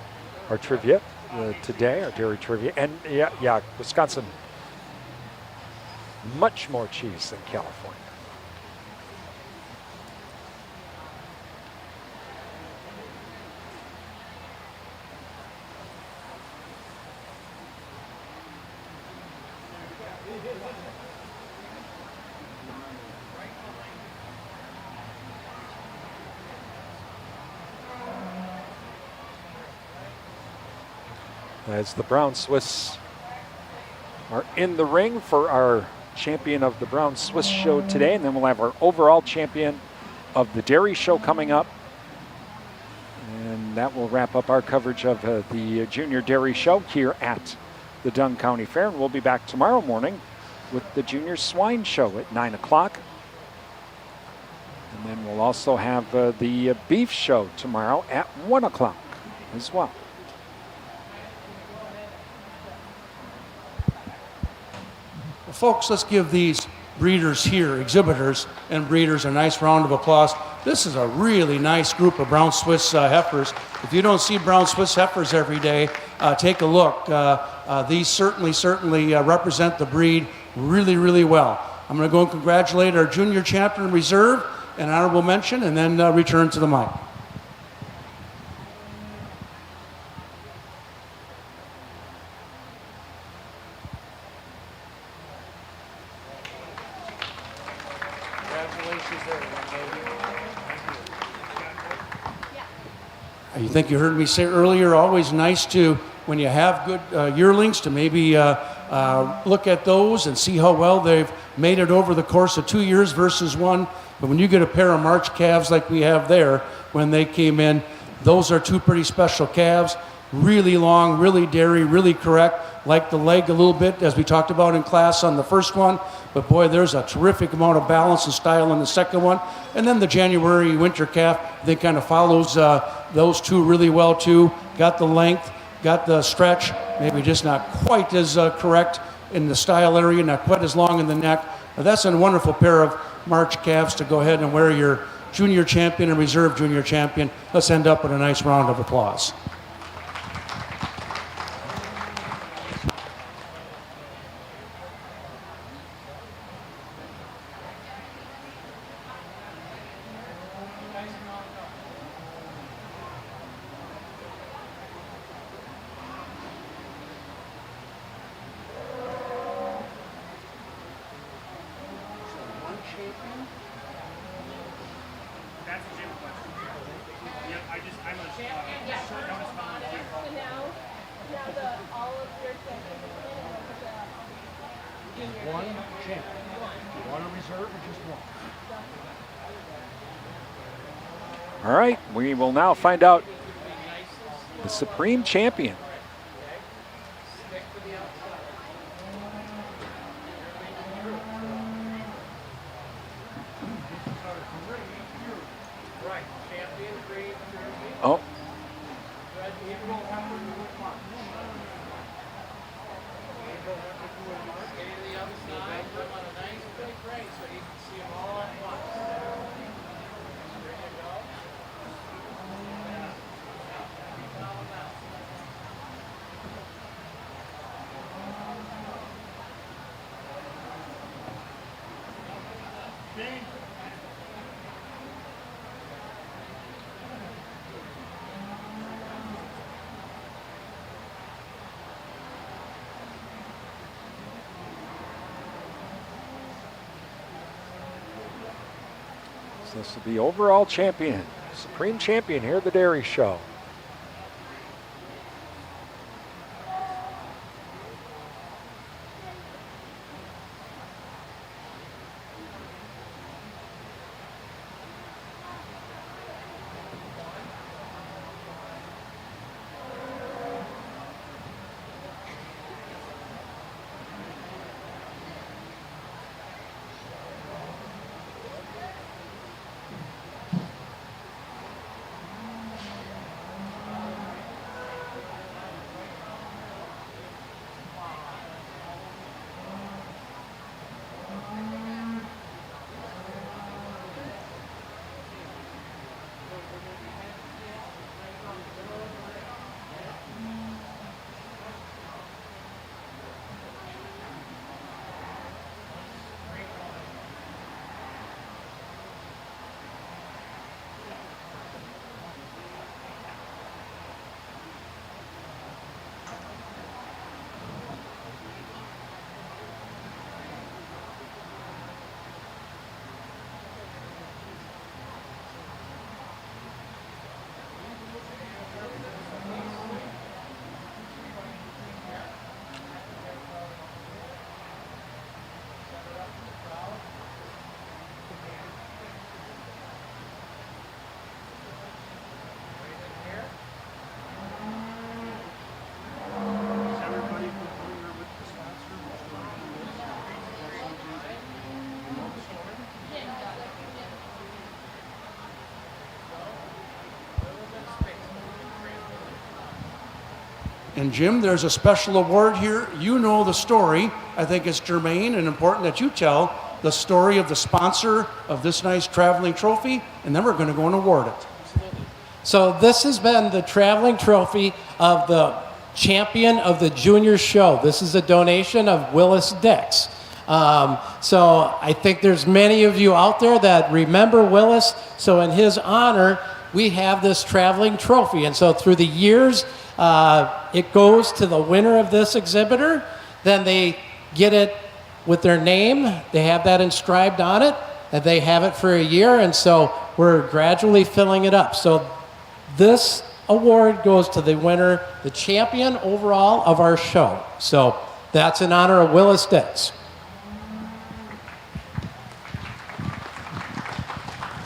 S2: our trivia today, our dairy trivia. And yeah, Wisconsin, much more cheese than California. As the Brown Swiss are in the ring for our champion of the Brown Swiss show today, and then we'll have our overall champion of the dairy show coming up. And that will wrap up our coverage of the junior dairy show here at the Dunn County Fair. And we'll be back tomorrow morning with the junior swine show at 9 o'clock. And then we'll also have the beef show tomorrow at 1 o'clock as well.
S5: Well, folks, let's give these breeders here, exhibitors and breeders, a nice round of applause. This is a really nice group of Brown Swiss heifers. If you don't see Brown Swiss heifers every day, take a look. These certainly represent the breed really, really well. I'm going to go and congratulate our junior champion reserve, an honorable mention, and then return to the mic. You think you heard me say earlier, always nice to, when you have good yearlings, to maybe look at those and see how well they've made it over the course of 2 years versus one. But when you get a pair of March calves like we have there, when they came in, those are two pretty special calves. Really long, really dairy, really correct. Like the leg a little bit, as we talked about in class on the first one. But boy, there's a terrific amount of balance and style in the second one. And then the January winter calf, they kind of follows those two really well too. Got the length, got the stretch, maybe just not quite as correct in the style area, not quite as long in the neck. But that's a wonderful pair of March calves to go ahead and wear your junior champion and reserve junior champion. Let's end up with a nice round of applause.
S10: That's a gym question. Yep, I'm a short notice volunteer.
S11: So now all of your champions
S1: One champion. You want a reserve or just one?
S2: All right, we will now find out the Supreme Champion. Oh. So this will be overall champion, Supreme Champion here at the Dairy Show.
S5: And Jim, there's a special award here. You know the story. I think it's germane and important that you tell the story of the sponsor of this nice traveling trophy, and then we're going to go and award it.
S4: So this has been the traveling trophy of the champion of the junior show. This is a donation of Willis Dix. So I think there's many of you out there that remember Willis. So in his honor, we have this traveling trophy. And so through the years, it goes to the winner of this exhibitor. Then they get it with their name. They have that inscribed on it, and they have it for a year. And so we're gradually filling it up. So this award goes to the winner, the champion overall of our show. So that's in honor of Willis Dix.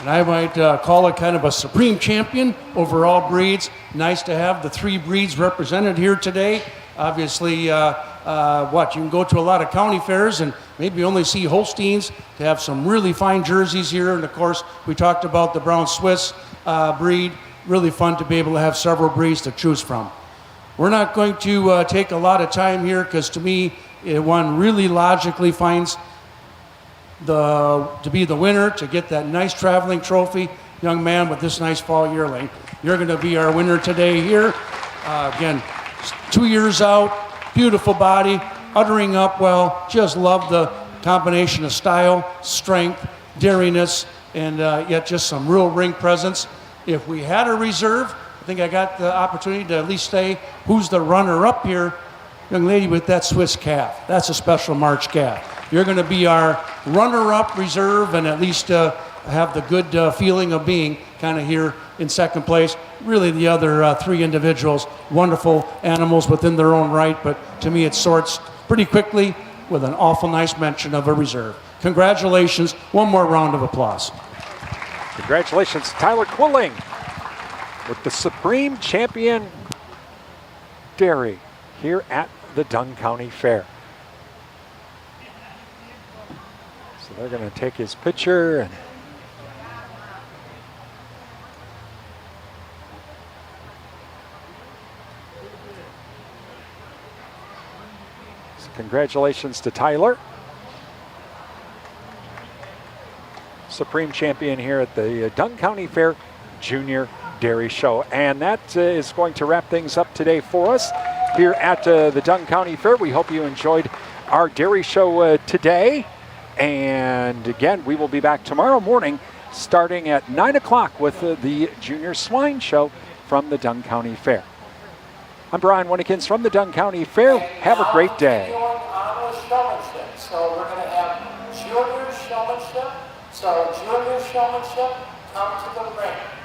S5: And I might call it kind of a supreme champion over all breeds. Nice to have the three breeds represented here today. Obviously, you can go to a lot of county fairs and maybe only see Holsteins. To have some really fine jerseys here. And of course, we talked about the Brown Swiss breed. Really fun to be able to have several breeds to choose from. We're not going to take a lot of time here because to me, one really logically finds to be the winner, to get that nice traveling trophy. Young man with this nice fall yearling. You're going to be our winner today here. Again, 2 years out, beautiful body, uttering up well. Just love the combination of style, strength, dariness, and yet just some real ring presence. If we had a reserve, I think I got the opportunity to at least say who's the runner-up here. Young lady with that Swiss calf. That's a special March calf. You're going to be our runner-up reserve and at least have the good feeling of being kind of here in second place. Really, the other three individuals, wonderful animals within their own right, but to me it sorts pretty quickly with an awful nice mention of a reserve. Congratulations. One more round of applause.
S2: Congratulations, Tyler Quilling, with the Supreme Champion Dairy here at the Dunn County Fair. So they're going to take his picture and so congratulations to Tyler, Supreme Champion here at the Dunn County Fair Junior Dairy Show. And that is going to wrap things up today for us here at the Dunn County Fair. We hope you enjoyed our dairy show today. And again, we will be back tomorrow morning starting at 9 o'clock with the Junior Swine Show from the Dunn County Fair. I'm Brian Winnikins from the Dunn County Fair. Have a great day.
S4: So we're going to have junior showmanship. So junior showmanship, come to the ring.